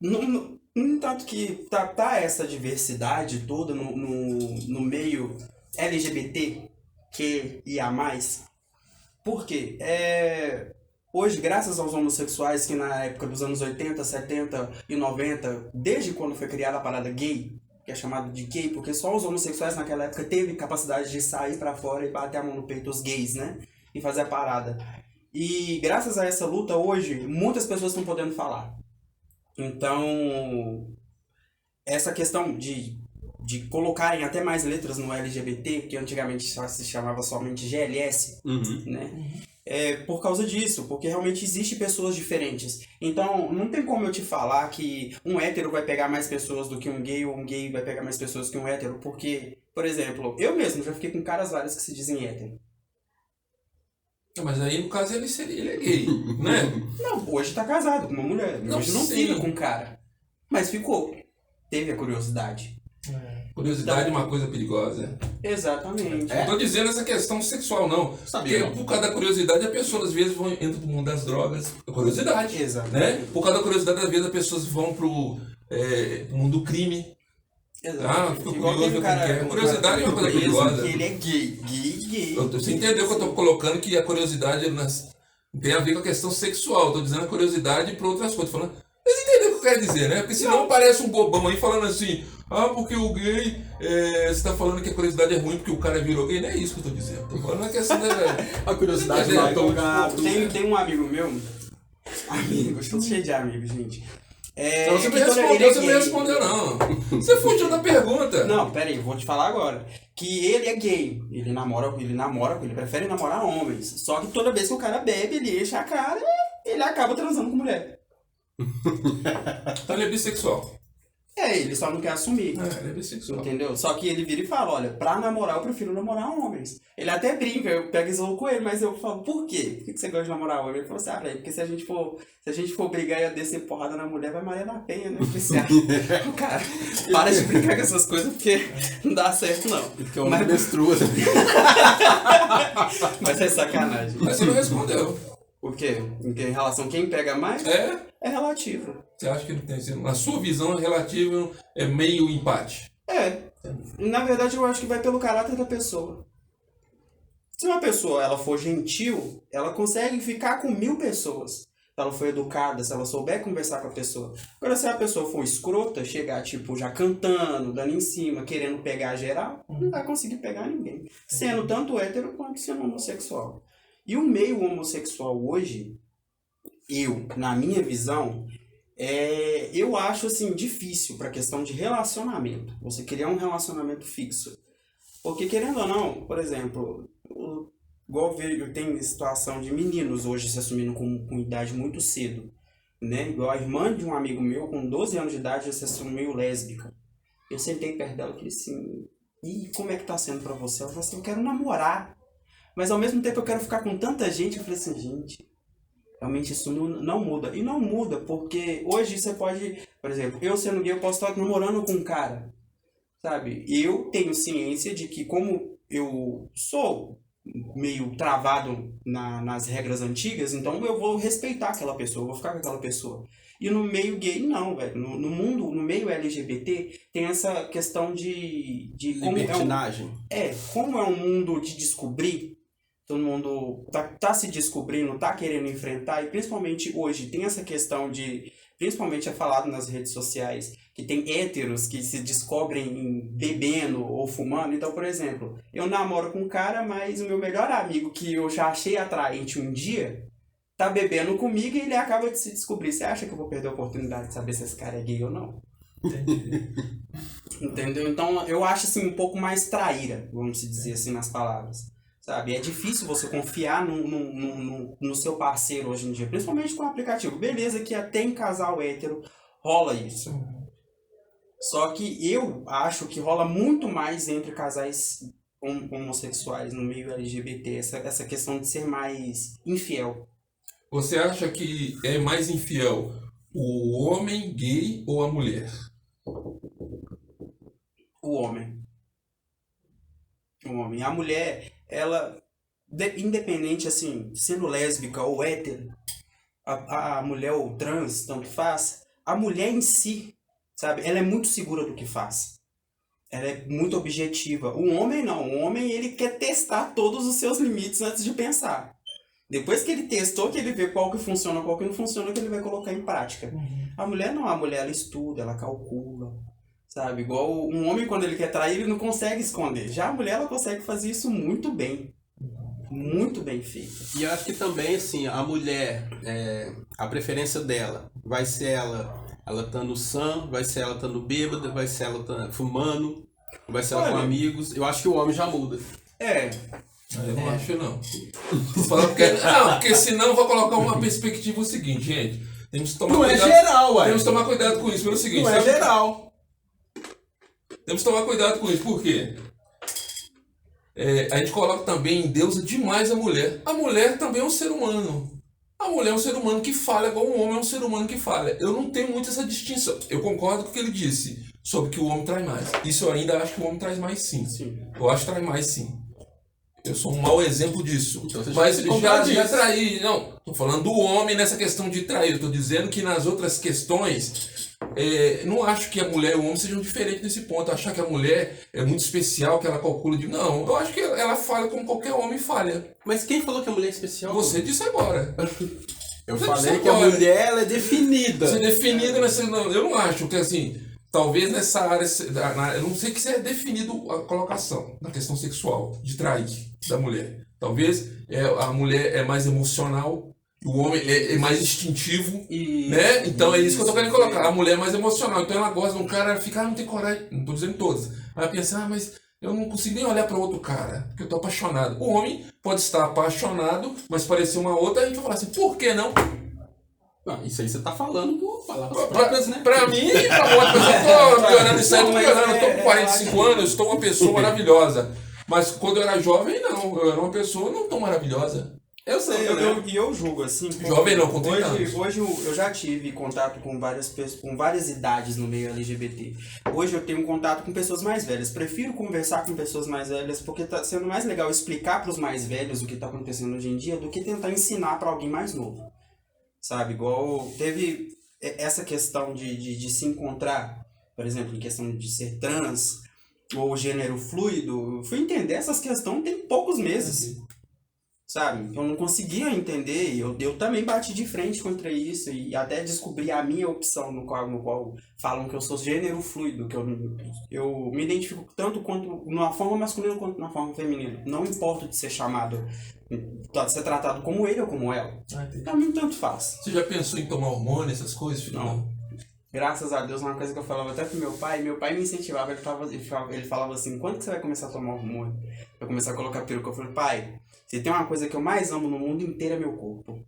No entanto que tá essa diversidade toda no meio LGBT, que ia mais. Por quê? Hoje, graças aos homossexuais que na época dos anos 80, 70 e 90, desde quando foi criada a parada gay, que é chamado de gay, porque só os homossexuais naquela época teve capacidade de sair pra fora e bater a mão no peito os gays, né? E fazer a parada. E graças a essa luta hoje, muitas pessoas estão podendo falar. Então, essa questão de colocarem até mais letras no LGBT, que antigamente se chamava somente GLS, né? É por causa disso, porque realmente existem pessoas diferentes. Então, não tem como eu te falar que um hétero vai pegar mais pessoas do que um gay, ou um gay vai pegar mais pessoas que um hétero, porque, por exemplo, eu mesmo já fiquei com caras vários que se dizem hétero. Mas aí, no caso, ele é gay, né? Não, hoje tá casado com uma mulher. Hoje não fica com um cara. Mas ficou. Teve a curiosidade. Curiosidade é uma coisa perigosa. Exatamente. Não tô dizendo essa questão sexual, não. Sabia, Porque por causa da curiosidade, a pessoa às vezes entra pro mundo das drogas. Curiosidade. Exatamente. Né? Por causa da curiosidade, às vezes as pessoas vão pro mundo do crime. Fico Igual curioso aquele com o que é. Curiosidade é uma coisa perigosa. Ele é gay. Você entendeu que eu tô colocando que a curiosidade tem a ver com a questão sexual. Eu tô dizendo a curiosidade para outras coisas. Falando, vocês entenderam o que eu quero dizer, né? Porque senão parece um bobão aí falando assim, porque o gay, você tá falando que a curiosidade é ruim porque o cara virou gay. Não é isso que eu tô dizendo. Tô falando a questão da... A curiosidade matou o gato. Tem um amigo meu, estou cheio de amigos, gente. Você não me respondeu, não. Você fugiu da pergunta. Não, pera aí, vou te falar agora. Que ele é gay. Ele prefere namorar homens. Só que toda vez que o cara bebe, ele enche a cara e ele acaba transando com mulher. Então ele é bissexual. Ele só não quer assumir. Ele é bissexual. Entendeu? Só que ele vira e fala, olha, pra namorar eu prefiro namorar homens. Ele até brinca, eu pego e zoo com ele, mas eu falo, por quê? Por que você gosta de namorar homem? Ele falou assim, velho, porque se a gente for brigar e descer porrada na mulher, vai Maria da Penha, né? Cara, para de brincar com essas coisas, porque não dá certo, não. Porque o homem menstrua. Mas é sacanagem. Mas você não respondeu. O quê? Em relação a quem pega mais? É relativo. Você acha que não tem sido? Na sua visão, é relativo, é meio empate. Na verdade, eu acho que vai pelo caráter da pessoa. Se uma pessoa ela for gentil, ela consegue ficar com 1000 pessoas. Se ela for educada, se ela souber conversar com a pessoa. Agora, se a pessoa for escrota, chegar, tipo, já cantando, dando em cima, querendo pegar geral, não vai conseguir pegar ninguém. Sendo tanto hétero quanto sendo homossexual. E o meio homossexual hoje, na minha visão, eu acho assim difícil para a questão de relacionamento. Você criar um relacionamento fixo. Porque querendo ou não, por exemplo, igual tem situação de meninos hoje se assumindo com idade muito cedo. Né? Igual a irmã de um amigo meu, com 12 anos de idade, já se assumiu lésbica. Eu sentei perto dela e falei assim, e como é que tá sendo para você? Ela falou assim, eu quero namorar. Mas ao mesmo tempo eu quero ficar com tanta gente. Eu falei assim, gente, realmente isso não muda. E não muda porque hoje você pode, por exemplo, eu sendo gay, eu posso estar namorando com um cara, sabe? Eu tenho ciência de que como eu sou meio travado nas regras antigas, então eu vou respeitar aquela pessoa, eu vou ficar com aquela pessoa. E no meio gay, não, velho. No meio LGBT, tem essa questão de como libertinagem. Como é um mundo de descobrir. Todo mundo tá se descobrindo, tá querendo enfrentar, e principalmente hoje tem essa questão de, principalmente é falado nas redes sociais, que tem héteros que se descobrem bebendo ou fumando. Então, por exemplo, eu namoro com um cara, mas o meu melhor amigo, que eu já achei atraente um dia, tá bebendo comigo e ele acaba de se descobrir. Você acha que eu vou perder a oportunidade de saber se esse cara é gay ou não? Entendeu? Então, eu acho assim um pouco mais traíra, vamos dizer assim nas palavras. Sabe? É difícil você confiar no seu parceiro hoje em dia, principalmente com o aplicativo. Beleza que até em casal hétero rola isso. Só que eu acho que rola muito mais entre casais homossexuais no meio LGBT, essa questão de ser mais infiel. Você acha que é mais infiel o homem gay ou a mulher? O homem. A mulher, ela, independente, assim, sendo lésbica ou hétero, a mulher ou trans, tanto faz, a mulher em si, sabe, ela é muito segura do que faz. Ela é muito objetiva. O homem não. O homem, ele quer testar todos os seus limites antes de pensar. Depois que ele testou, que ele vê qual que funciona, qual que não funciona, que ele vai colocar em prática. A mulher não. A mulher, ela estuda, ela calcula. Sabe, igual um homem quando ele quer trair, ele não consegue esconder. Já a mulher, ela consegue fazer isso muito bem. Muito bem feito. E eu acho que também, assim, a mulher, a preferência dela vai ser ela estando sã, vai ser ela estando bêbada, vai ser ela fumando, vai ser ela com amigos. Eu acho que o homem já muda. Eu não acho, não. Porque senão eu vou colocar uma perspectiva o seguinte, gente. Temos que tomar não cuidado. É geral, ué. Temos que tomar cuidado com isso pelo seguinte. Não é geral. Temos que tomar cuidado com isso, por quê? A gente coloca também em deusa demais a mulher. A mulher também é um ser humano. A mulher é um ser humano que falha, igual um homem é um ser humano que falha. Eu não tenho muito essa distinção. Eu concordo com o que ele disse sobre que o homem trai mais. Isso eu ainda acho que o homem traz mais sim. Eu acho que trai mais sim. Eu sou um mau exemplo disso. Então, mas já traí. Não, tô falando do homem nessa questão de trair. Eu tô dizendo que nas outras questões, não acho que a mulher e o homem sejam diferentes nesse ponto. Achar que a mulher é muito especial, que ela calcula de... Não, eu acho que ela falha como qualquer homem falha. Mas quem falou que a mulher é especial? Você disse agora. Eu falei que a mulher ela é definida. Você é definida nessa... Não, eu não acho que assim... Talvez nessa área, eu não sei que se é definido a colocação na questão sexual, de trair da mulher. Talvez a mulher é mais emocional, o homem é mais instintivo, né? Então é isso que eu tô querendo colocar. A mulher é mais emocional, então ela gosta de um cara, fica, não tem coragem, não tô dizendo todas. Ela pensa, mas eu não consigo nem olhar para outro cara, porque eu tô apaixonado. O homem pode estar apaixonado, mas parecer uma outra, a gente vai falar assim, por que não? Não, isso aí você tá falando por palavras próprias, né? Pra mim e pra outra pessoa, eu tô piorando isso aí, eu tô com 45 anos, estou uma pessoa maravilhosa. Mas quando eu era jovem, não, eu era uma pessoa não tão maravilhosa. Eu sei, e eu julgo assim. Jovem não, com 30 anos. Hoje eu já tive contato com várias pessoas, com várias idades no meio LGBT. Hoje eu tenho contato com pessoas mais velhas. Prefiro conversar com pessoas mais velhas porque tá sendo mais legal explicar para os mais velhos o que tá acontecendo hoje em dia do que tentar ensinar para alguém mais novo. Sabe, igual teve essa questão de se encontrar, por exemplo, em questão de ser trans ou gênero fluido, eu fui entender essas questões tem poucos meses, sabe? Eu não conseguia entender, eu também bati de frente contra isso e até descobri a minha opção no qual falam que eu sou gênero fluido, que eu me identifico tanto quanto na forma masculina quanto na forma feminina. Não importa de ser chamado, de ser tratado como ele ou como ela. Pra mim tanto faz. Você já pensou em tomar hormônio, essas coisas, filho? Não. Graças a Deus, uma coisa que eu falava até pro meu pai me incentivava, ele falava assim, quando que você vai começar a tomar hormônio? Eu começar a colocar peruca, eu falei, pai, se tem uma coisa que eu mais amo no mundo inteiro é meu corpo.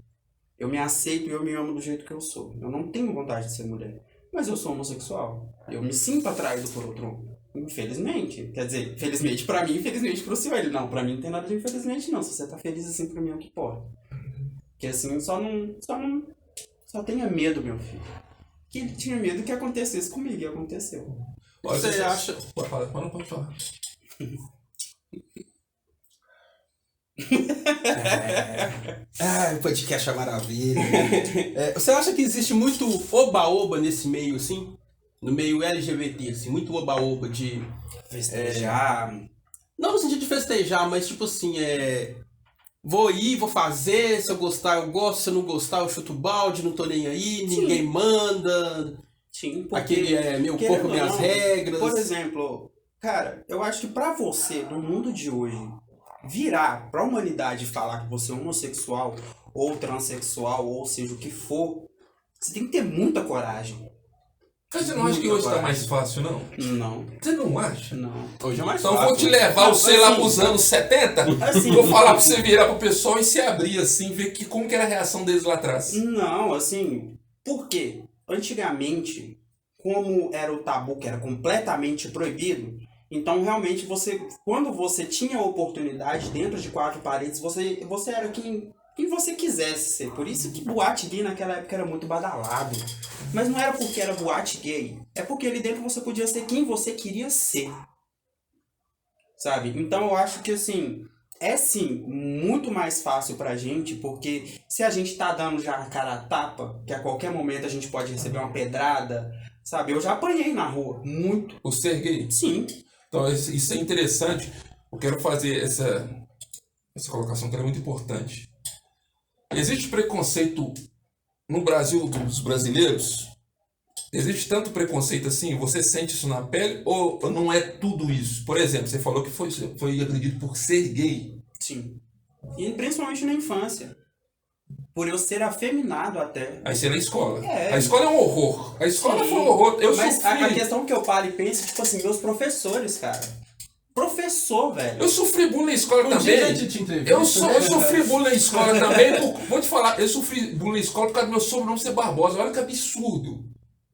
Eu me aceito e eu me amo do jeito que eu sou. Eu não tenho vontade de ser mulher, mas eu sou homossexual. Eu me sinto atraído por outro homem. Infelizmente. Quer dizer, felizmente pra mim, infelizmente pro senhor. Ele, não, pra mim não tem nada de infelizmente não. Se você tá feliz assim, pra mim é o que importa. Porque assim, só tenha medo, meu filho. Que ele tinha medo que acontecesse comigo e aconteceu. Você acha... Pode falar, mas não pode falar. O podcast é maravilha. Você acha que existe muito oba-oba nesse meio, assim? No meio LGBT, assim, muito oba-oba de... Festejar. Não no sentido de festejar, mas tipo assim, vou ir, vou fazer, se eu gostar eu gosto, se eu não gostar eu chuto balde, não tô nem aí, ninguém manda. Sim, porque... Aquele meu corpo, minhas regras. Por exemplo, cara, eu acho que pra você, no mundo de hoje, virar pra humanidade e falar que você é homossexual ou transexual, ou seja o que for, você tem que ter muita coragem. Mas você não acha que hoje tá mais fácil, não? Não. Você não acha? Não. Hoje é mais então fácil. vou te levar você lá pros anos 70, vou falar pra você virar pro pessoal e se abrir assim, ver como que era a reação deles lá atrás. Não, assim, por quê? Antigamente, como era o tabu, que era completamente proibido, então realmente quando você tinha a oportunidade dentro de quatro paredes, você era quem você quisesse ser. Por isso que boate gay naquela época era muito badalado. Mas não era porque era boate gay. É porque ali dentro você podia ser quem você queria ser. Sabe? Então eu acho que assim, é sim muito mais fácil pra gente, porque se a gente tá dando já a cara a tapa, que a qualquer momento a gente pode receber uma pedrada, sabe? Eu já apanhei na rua, muito. O ser gay? Sim. Então isso é interessante. Eu quero fazer essa colocação que é muito importante. Existe preconceito no Brasil dos brasileiros? Existe tanto preconceito assim? Você sente isso na pele ou não é tudo isso? Por exemplo, você falou que foi agredido por ser gay. Sim. E principalmente na infância. Por eu ser afeminado até. Aí você é na escola. A escola é um horror. A escola foi um horror. Mas a questão que eu paro e penso, tipo assim, meus professores, cara. Professor, velho. Eu sofri bullying na escola também. Eu sofri bullying na escola também. Vou te falar, eu sofri bullying na escola por causa do meu sobrenome ser Barbosa. Olha que absurdo.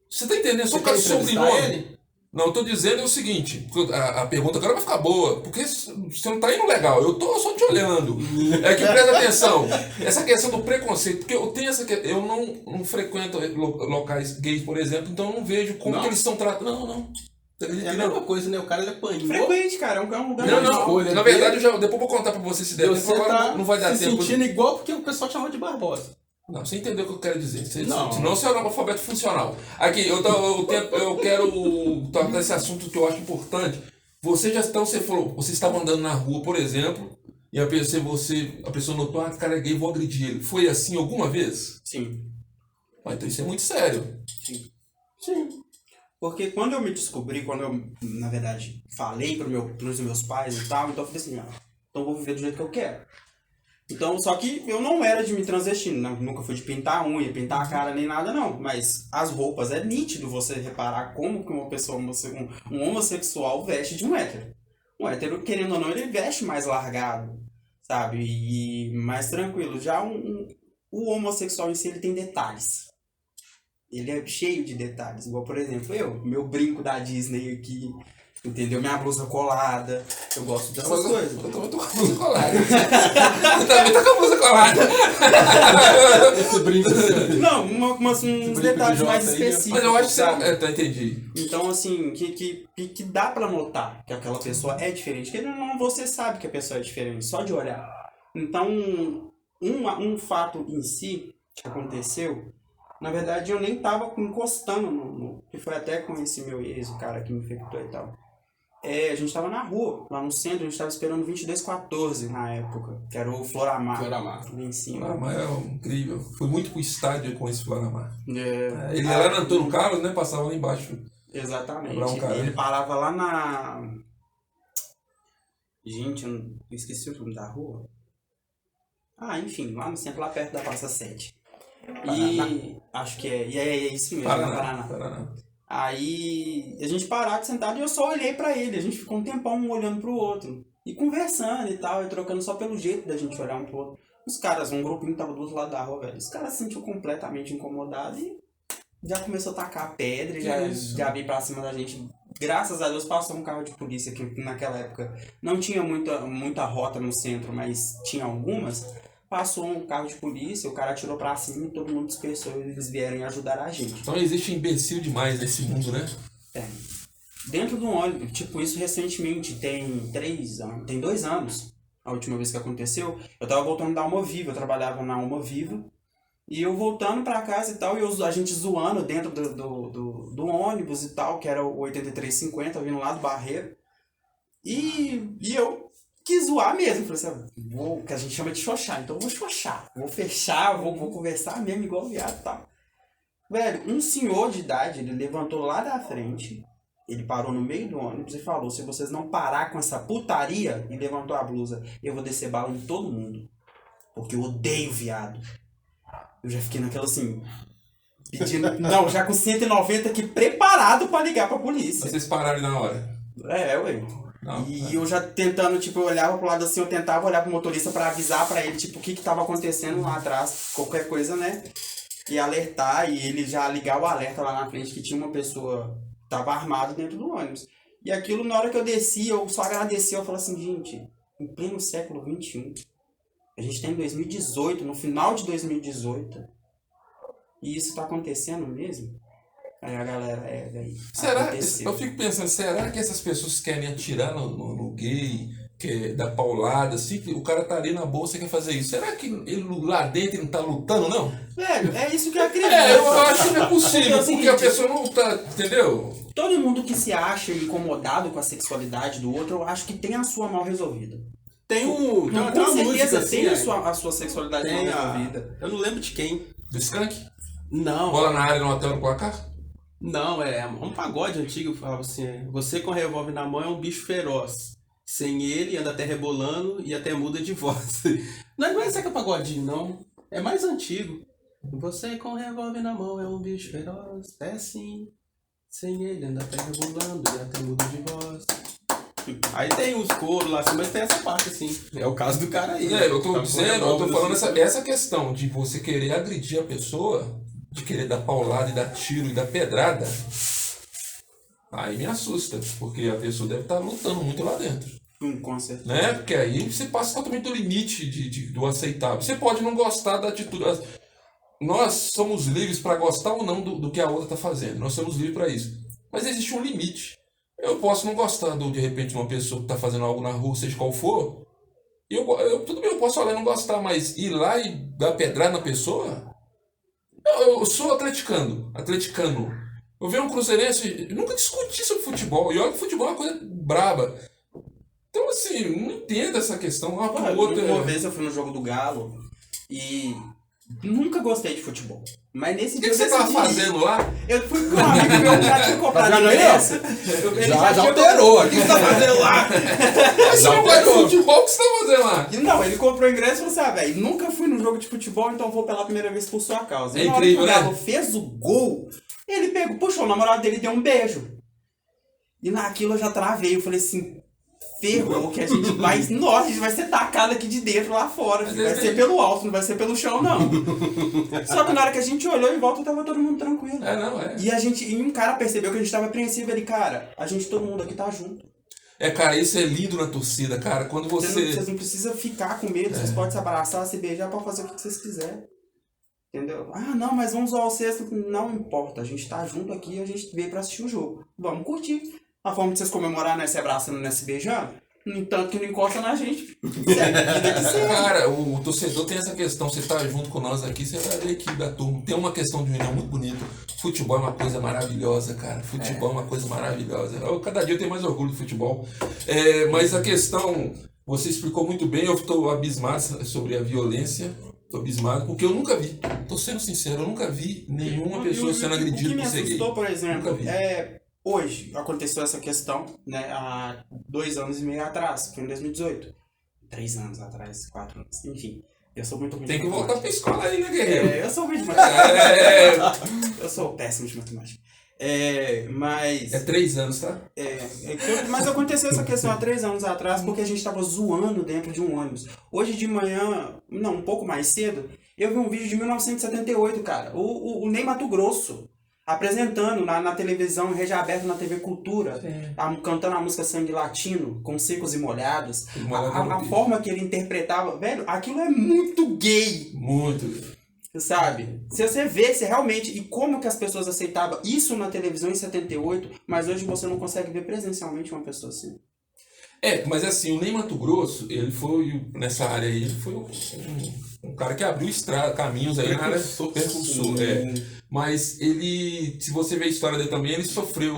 Você tá entendendo? Só por causa do sobrenome. Não, eu tô dizendo o seguinte, a pergunta agora vai ficar boa, porque você não tá indo legal, eu tô só te olhando. É que presta atenção, essa questão do preconceito, porque eu não frequento locais gays, por exemplo, então eu não vejo como que eles estão tratando. Não. É a mesma coisa, né? O cara ele apanhou. Frequente, cara. É um lugar Não, normal. escolha na verdade, depois eu vou contar pra você se der Você tempo, agora tá não vai dar se tempo. sentindo igual porque o pessoal te chama de Barbosa. Não, você entendeu o que eu quero dizer. Não. Senão você é um analfabeto funcional. Aqui, eu quero tocar nesse assunto que eu acho importante. Você falou, você estava andando na rua, por exemplo, e a pessoa notou, cara é gay, vou agredir ele. Foi assim alguma vez? Sim. Então isso é muito sério. Sim. Porque quando eu me descobri, quando eu, na verdade, falei pros meus pais e tal, então eu falei assim, então eu vou viver do jeito que eu quero. Então, só que eu não era de me transvestir, nunca fui de pintar a unha, pintar a cara, nem nada, não. Mas as roupas, é nítido você reparar como que uma pessoa, um homossexual veste de um hétero. Um hétero, querendo ou não, ele veste mais largado, sabe? E mais tranquilo. Já o homossexual em si, ele tem detalhes. Ele é cheio de detalhes. Igual, por exemplo, meu brinco da Disney aqui, entendeu? Minha blusa colada. Eu gosto dessas coisas. Eu também tô com a blusa colada. Eu também tô com a blusa colada. Esse brinco assim. Não, uns detalhes mais específicos. Mas eu acho que sabe? entendi. Então, assim, que dá pra notar que aquela pessoa é diferente. Que não você sabe que a pessoa é diferente, só de olhar. Então, um fato em si que aconteceu, na verdade eu nem tava encostando que foi até com esse meu ex, o cara que me infectou e tal. A gente tava na rua, lá no centro, a gente tava esperando o 2214 na época, que era o Floramar. Floramar. Lá em cima. Floramar é incrível. Fui muito pro estádio com esse Floramar. É, Ele ia lá na Antônio Carlos, né? Passava lá embaixo. exatamente. Um Ele parava lá na... Gente, eu esqueci o nome da rua. Enfim, lá no centro, lá perto da Praça 7. E acho que é isso mesmo, Paraná. Aí a gente parava sentado e eu só olhei pra ele. A gente ficou um tempão um olhando pro outro. E conversando e tal, e trocando só pelo jeito da gente olhar um pro outro. Os caras, um grupinho tava do outro lado da rua, velho. Os caras se sentiam completamente incomodados e já começou a tacar pedra, já veio pra cima da gente. Graças a Deus passou um carro de polícia, que naquela época não tinha muita rota no centro, mas tinha algumas. Passou um carro de polícia, o cara atirou pra cima e todo mundo dispersou e eles vieram ajudar a gente. Então existe imbecil demais nesse mundo, né? Tem. Dentro do ônibus, tipo, isso recentemente, tem 2 anos, a última vez que aconteceu, eu tava voltando da Alma Viva, eu trabalhava na Alma Viva, e eu voltando pra casa e tal, e a gente zoando dentro do ônibus e tal, que era o 8350, vindo lá do Barreiro, e eu quis zoar mesmo, falei assim, que a gente chama de xoxar, então eu vou xoxar, vou fechar, vou conversar mesmo igual viado e tal. Velho, um senhor de idade, ele levantou lá da frente, ele parou no meio do ônibus e falou, se vocês não parar com essa putaria, e levantou a blusa, eu vou descer bala em todo mundo, porque eu odeio viado. Eu já fiquei naquela assim, pedindo, não, já com 190 aqui preparado pra ligar pra polícia. Vocês pararam na hora. Ué. Eu já tentando, tipo, eu olhava pro lado assim, eu tentava olhar pro motorista pra avisar pra ele, tipo, o que tava acontecendo lá atrás, qualquer coisa, né? E alertar, e ele já ligar o alerta lá na frente que tinha uma pessoa que tava armada dentro do ônibus. E aquilo, na hora que eu desci, eu só agradeci, eu falei assim, gente, em pleno século XXI, a gente tá em 2018, no final de 2018, e isso tá acontecendo mesmo? Aí a galera, velho. Eu fico pensando, será que essas pessoas querem atirar no gay, quer dar paulada, assim, que o cara tá ali na bolsa e quer fazer isso? Será que ele lá dentro ele não tá lutando, não? Velho, é isso que eu acredito. Eu acho que não é possível, porque a pessoa não tá, entendeu? Todo mundo que se acha incomodado com a sexualidade do outro, eu acho que tem a sua mal resolvida. Tem uma certeza música tem assim, a sua sexualidade mal resolvida. Eu não lembro de quem. Do Skank? Não. Bola na área no hotel no placar? Não, é um pagode antigo que falava assim, você com revólver na mão é um bicho feroz. Sem ele, anda até rebolando e até muda de voz. Não é esse que é pagodinho, não. É mais antigo. Você com revólver na mão é um bicho feroz. É sim. Sem ele, anda até rebolando e até muda de voz. Aí tem os coros lá assim, mas tem essa parte assim. É o caso do cara aí. Eu tô dizendo, eu tô falando essa questão de você querer agredir a pessoa, de querer dar paulada e dar tiro e dar pedrada. Aí me assusta, porque a pessoa deve estar lutando muito lá dentro. Com certeza. Né? Porque aí você passa totalmente do limite do aceitável. Você pode não gostar da atitude. Nós somos livres para gostar ou não do que a outra está fazendo. Nós somos livres para isso. Mas existe um limite. Eu posso não gostar de repente, de uma pessoa que tá fazendo algo na rua, seja qual for. Tudo bem, eu posso olhar e não gostar, mas ir lá e dar pedrada na pessoa? Eu sou atleticano. Eu vejo um cruzeirense, eu nunca discuti sobre futebol. E olha que futebol é uma coisa braba. Então, assim, não entendo essa questão. Uma vez eu fui no jogo do Galo e nunca gostei de futebol. Mas nesse O dia que você tava fazendo lá? Eu fui com um amigo meu que já tinha comprado ingresso. Já alterou. O que você tá fazendo lá? Você não gosta de futebol, o que você tá fazendo lá? Não, ele comprou ingresso e falou assim, velho, nunca fui num jogo de futebol, então vou pela primeira vez por sua causa. É E na hora incrível, que o Galo né? fez o gol, ele puxou o namorado dele e deu um beijo. E naquilo eu já travei, eu falei assim, ferrou que a gente vai... Nossa, a gente vai ser tacado aqui de dentro lá fora. Vai ser pelo alto, não vai ser pelo chão, não. Só que na hora que a gente olhou em volta, tava todo mundo tranquilo. E um cara percebeu que a gente tava apreensivo ali, cara, todo mundo aqui tá junto. Cara, isso é lindo na torcida, cara. Quando Vocês não precisam ficar com medo, vocês podem se abraçar, se beijar, pode fazer o que vocês quiserem. Entendeu? Ah, não, mas vamos usar o cesto. Não importa, a gente tá junto aqui, a gente veio pra assistir o jogo. Vamos curtir. A forma de vocês comemorar não é se abraçando, não é se beijando. No entanto, que não encosta na gente. Cara, o torcedor tem essa questão. Você tá junto com nós aqui, você vai ver aqui da turma. Tem uma questão de união muito bonita. Futebol é uma coisa maravilhosa, cara. Futebol é uma coisa maravilhosa. Cada dia eu tenho mais orgulho do futebol. Mas a questão, você explicou muito bem. Eu estou abismado sobre a violência. Estou abismado, porque eu nunca vi. Tô sendo sincero, eu nunca vi nenhuma pessoa sendo agredida por ser gay. O que me assustou, por exemplo, hoje aconteceu essa questão, né, há 2 anos e meio atrás, foi em 2018. 3 anos atrás, 4 anos, enfim. Eu sou muito ruim de matemática. Tem que voltar pra escola aí, né, guerreiro? Eu sou ruim de matemática. Eu sou péssimo de matemática. Mas... 3 anos, tá? Mas aconteceu essa questão há 3 anos atrás, porque a gente tava zoando dentro de um ônibus. Hoje de manhã, não, um pouco mais cedo, eu vi um vídeo de 1978, cara. O Ney Matogrosso apresentando na televisão, em rede aberta, na TV Cultura, cantando a música Sangue Latino, com Secos e Molhados. A forma que ele interpretava, velho, aquilo é muito gay. Muito. Sabe? Se você vê, se realmente... E como que as pessoas aceitavam isso na televisão em 78, mas hoje você não consegue ver presencialmente uma pessoa assim. Mas assim, o Ney Matogrosso, ele foi, nessa área aí, ele foi um cara que abriu caminhos aí na área percussor. Mas ele, se você ver a história dele também, ele sofreu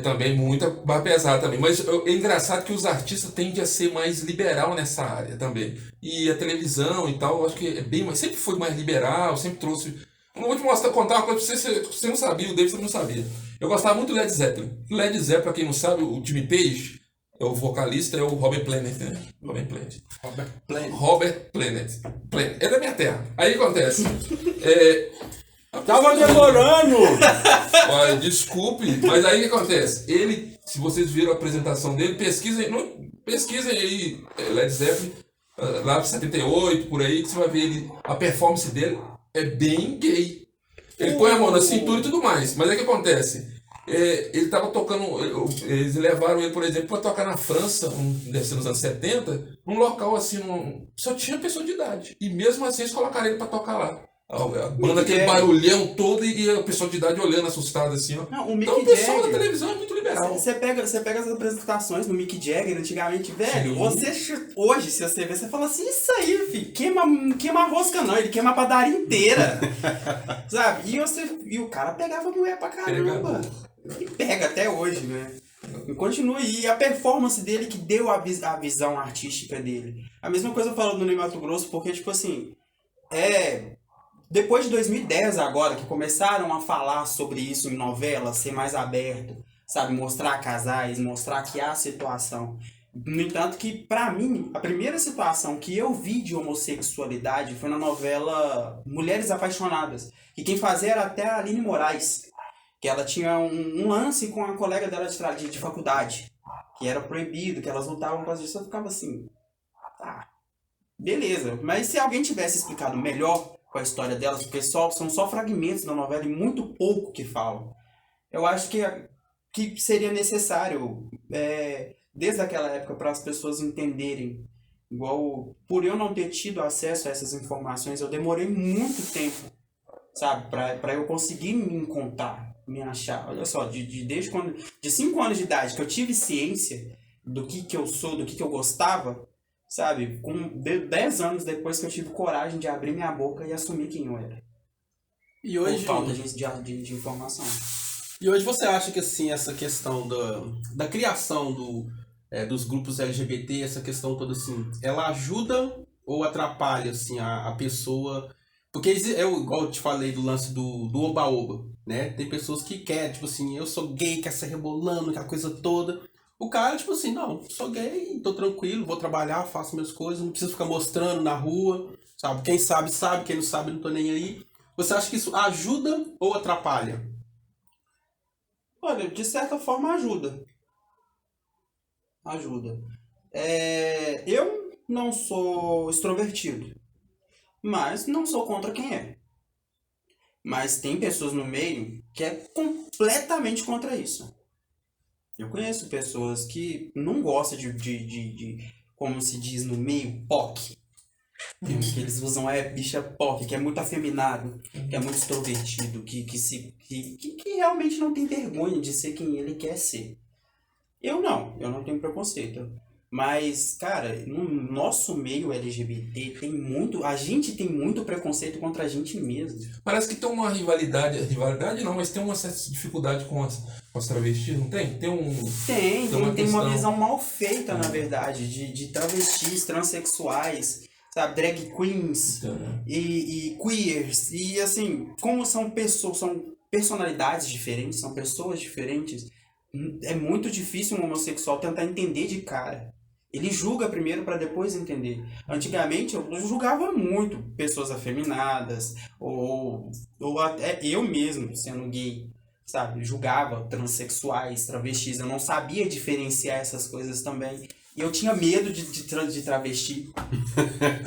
também muita pesada também. Mas é engraçado que os artistas tendem a ser mais liberal nessa área também. E a televisão e tal, eu acho que é bem mais, sempre foi mais liberal, sempre trouxe... Eu vou te contar uma coisa pra você não sabia, o David não sabia. Eu gostava muito do Led Zeppelin. Led Zeppelin, pra quem não sabe, o Jimmy Page, o vocalista é o Robert Plant, né? Robert Plant. É da minha terra. Aí acontece. Tava demorando! Olha, desculpe, mas aí o que acontece? Ele, se vocês viram a apresentação dele, pesquisem aí Led Zeppelin, lá para 78, por aí, que você vai ver a performance dele é bem gay. Ele põe a mão na cintura e tudo mais, mas aí o que acontece? Ele tava tocando, eles levaram ele, por exemplo, para tocar na França, deve ser nos anos 70, num local assim, só tinha pessoa de idade. E mesmo assim eles colocaram ele para tocar lá. A banda, aquele barulhão todo e a pessoa de idade olhando assustada assim, ó. Não, então o pessoal da televisão é muito liberal. Você pega as apresentações do Mick Jagger antigamente, velho, hoje, se você ver, você fala assim, isso aí, filho, queima rosca não, ele queima a padaria inteira. Sabe? E o cara pegava mulher pra caramba. E pega até hoje, né? E continua aí. E a performance dele que deu a visão artística dele. A mesma coisa eu falo do Ney Matogrosso, porque, tipo assim, depois de 2010 agora, que começaram a falar sobre isso em novelas, ser mais aberto, sabe? Mostrar casais, mostrar que há situação. No entanto que, pra mim, a primeira situação que eu vi de homossexualidade foi na novela Mulheres Apaixonadas. Que quem fazia era até a Aline Moraes. Que ela tinha um lance com a colega dela de faculdade. Que era proibido, que elas lutavam por causa disso. Eu ficava assim, beleza. Mas se alguém tivesse explicado melhor com a história delas, porque são só fragmentos da novela e muito pouco que falam. Eu acho que seria necessário, desde aquela época, para as pessoas entenderem. Igual, por eu não ter tido acesso a essas informações, eu demorei muito tempo, sabe, para eu conseguir me contar. me achar. Olha só, desde quando. De 5 anos de idade que eu tive ciência do que eu sou, do que eu gostava, sabe? Com 10 anos depois que eu tive coragem de abrir minha boca e assumir quem eu era. E hoje, Por falta de informação. e hoje você acha que assim, essa questão da criação dos grupos LGBT, essa questão toda assim, ela ajuda ou atrapalha assim, a pessoa? Porque igual eu te falei do lance do oba-oba, né? Tem pessoas que querem, tipo assim, eu sou gay, quer ser rebolando, aquela coisa toda. O cara, tipo assim, não, sou gay, tô tranquilo, vou trabalhar, faço minhas coisas, não preciso ficar mostrando na rua, sabe? Quem sabe, sabe, quem não sabe, não tô nem aí. Você acha que isso ajuda ou atrapalha? Olha, de certa forma ajuda. Ajuda. Eu não sou extrovertido, mas não sou contra quem é. Mas tem pessoas no meio que é completamente contra isso. Eu conheço pessoas que não gostam como se diz no meio, POC. Que eles usam bicha POC, que é muito afeminado, que é muito extrovertido, que realmente não tem vergonha de ser quem ele quer ser. Eu não tenho preconceito. Mas, cara, no nosso meio LGBT a gente tem muito preconceito contra a gente mesmo. Parece que tem uma rivalidade não, mas tem uma certa dificuldade com as travestis, não tem? Tem uma visão mal feita, na verdade, de travestis, transexuais, sabe, drag queens e queers. E assim, como são personalidades diferentes, são pessoas diferentes, é muito difícil um homossexual tentar entender de cara. Ele julga primeiro para depois entender. Antigamente eu julgava muito pessoas afeminadas, ou até eu mesmo, sendo gay, sabe? Julgava transexuais, travestis. Eu não sabia diferenciar essas coisas também. E eu tinha medo de travesti.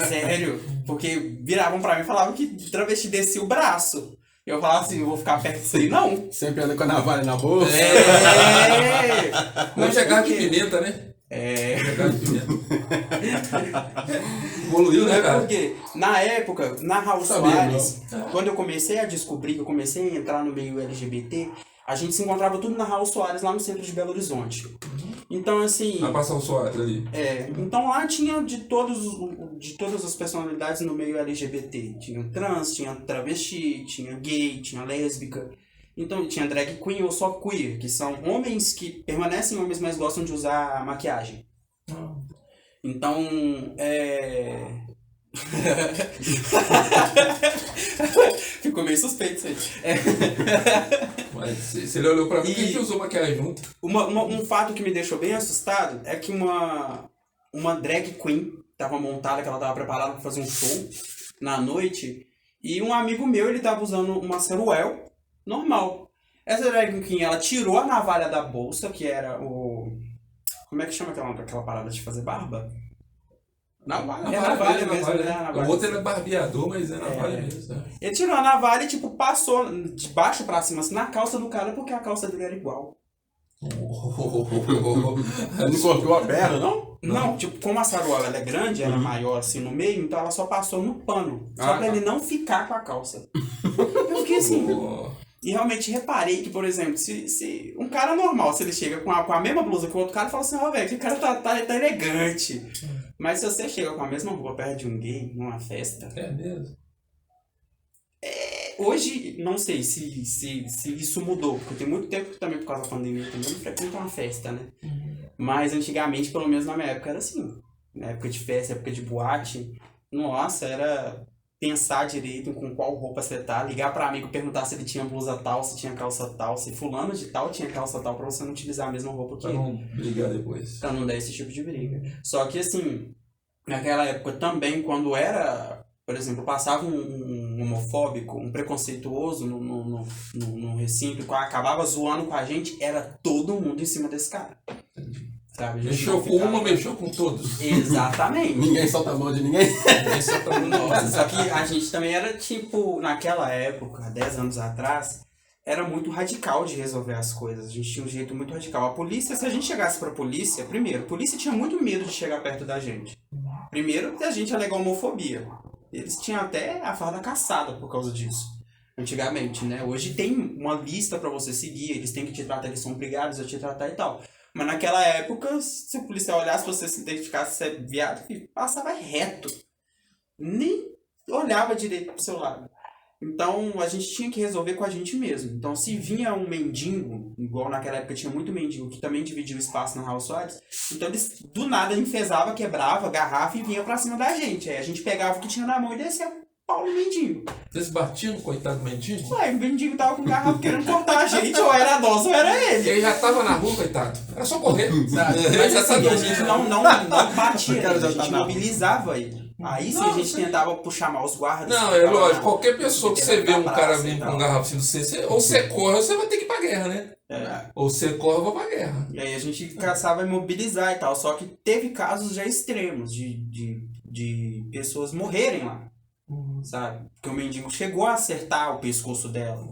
Sério. Porque viravam pra mim e falavam que travesti descia o braço. Eu falava assim, eu vou ficar perto disso aí, não. Sempre anda com a navalha na bolsa. Não chegar de pimenta, né? Evoluiu, né, cara? Porque na época, na Raul Soares, quando eu comecei a descobrir, eu comecei a entrar no meio LGBT, a gente se encontrava tudo na Raul Soares, lá no centro de Belo Horizonte. Então, assim... Na Passão Soares ali. Então lá tinha de todas as personalidades no meio LGBT. Tinha trans, tinha travesti, tinha gay, tinha lésbica. Então tinha drag queen ou só queer, que são homens que permanecem homens, mas gostam de usar maquiagem. Então, ficou meio suspeito isso aí. Mas se ele olhou pra mim, quem que usou maquiagem junto? Um fato que me deixou bem assustado é que uma drag queen tava montada, que ela tava preparada para fazer um show na noite, e um amigo meu, ele tava usando uma Saruel normal. Essa drag queen, ela tirou a navalha da bolsa, que era o... Como é que chama aquela parada de fazer barba? Navalha mesmo, né? O outro era barbeador, mas é navalha mesmo. Ele tirou a navalha e, tipo, passou de baixo pra cima, assim, na calça do cara, porque a calça dele era igual. Não cortou a perna, não? Não, tipo, como a Saruel ela é grande, ela é maior assim no meio, então ela só passou no pano. Só pra ele não ficar com a calça. Eu fiquei assim... E realmente reparei que, por exemplo, se um cara normal, se ele chega com a mesma blusa que o outro cara, fala assim, velho, que cara tá elegante. Mas se você chega com a mesma roupa perto de um gay, numa festa... É mesmo? Hoje, não sei se isso mudou, porque tem muito tempo que também, por causa da pandemia, também não frequenta uma festa, né? Mas antigamente, pelo menos na minha época, era assim. Na época de festa, época de boate, nossa, era... pensar direito com qual roupa você tá, ligar para amigo, perguntar se ele tinha blusa tal, se tinha calça tal, se fulano de tal tinha calça tal, para você não utilizar a mesma roupa que ele. Pra não brigar depois. Pra não dar esse tipo de briga. Só que assim, naquela época também, quando era, por exemplo, passava um homofóbico, um preconceituoso no recinto, acabava zoando com a gente, era todo mundo em cima desse cara. Entendi. Sabe? Mexeu com uma, mexeu com todos. Exatamente. Ninguém solta a mão de ninguém. Ninguém solta a mão. Nossa, só que a gente também era tipo, naquela época, 10 anos atrás, era muito radical de resolver as coisas. A gente tinha um jeito muito radical. A polícia, se a gente chegasse pra polícia, primeiro, a polícia tinha muito medo de chegar perto da gente. Primeiro, a gente alegou homofobia. Eles tinham até a farda caçada por causa disso. Antigamente, né? Hoje tem uma lista pra você seguir, eles têm que te tratar, eles são obrigados a te tratar e tal. Mas naquela época, se o policial olhasse, você se identificasse, você é viado, filho, passava reto. Nem olhava direito pro seu lado. Então, a gente tinha que resolver com a gente mesmo. Então, se vinha um mendigo, igual naquela época tinha muito mendigo, que também dividia o espaço na Raul Soares, então eles, do nada, enfesava, quebrava, garrafa e vinha pra cima da gente. Aí a gente pegava o que tinha na mão e descia Paulo mendigo. Vocês batiam, coitado do mendigo? Ué, o mendigo tava com garrafa querendo cortar a gente, ou era nós ou era ele. Ele já tava na rua, coitado. Era só correr. Sabe? Mas assim, a gente não batia, ele, a gente mobilizava ele. Aí sim a gente tentava puxar mal os guardas. Não, é lógico, qualquer pessoa que você vê um cara vindo com um garrafa assim do você, ou você corre ou você vai ter que ir pra guerra, né? Ou você corre ou vai pra guerra. E aí a gente caçava e mobilizar e tal. Só que teve casos já extremos de pessoas morrerem lá. Sabe? Porque o mendigo chegou a acertar o pescoço dela.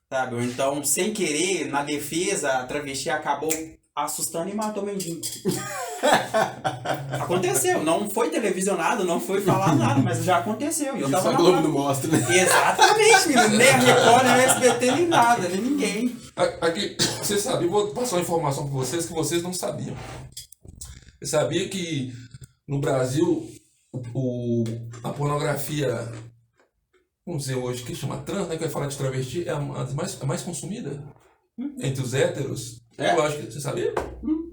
Sabe? Ou então, sem querer, na defesa, a travesti acabou assustando e matou o mendigo. Aconteceu. Não foi televisionado, não foi falado nada, mas já aconteceu. E eu tava a Globo não mostra, né? Exatamente, menino. Nem a Record, nem a SBT, nem nada, nem ninguém. Aqui, você sabe, eu vou passar uma informação para vocês que vocês não sabiam. Você sabia que no Brasil a pornografia, vamos dizer hoje, que chama trans, né, que vai falar de travesti, é a mais consumida entre os héteros? É? Lógico, você sabia?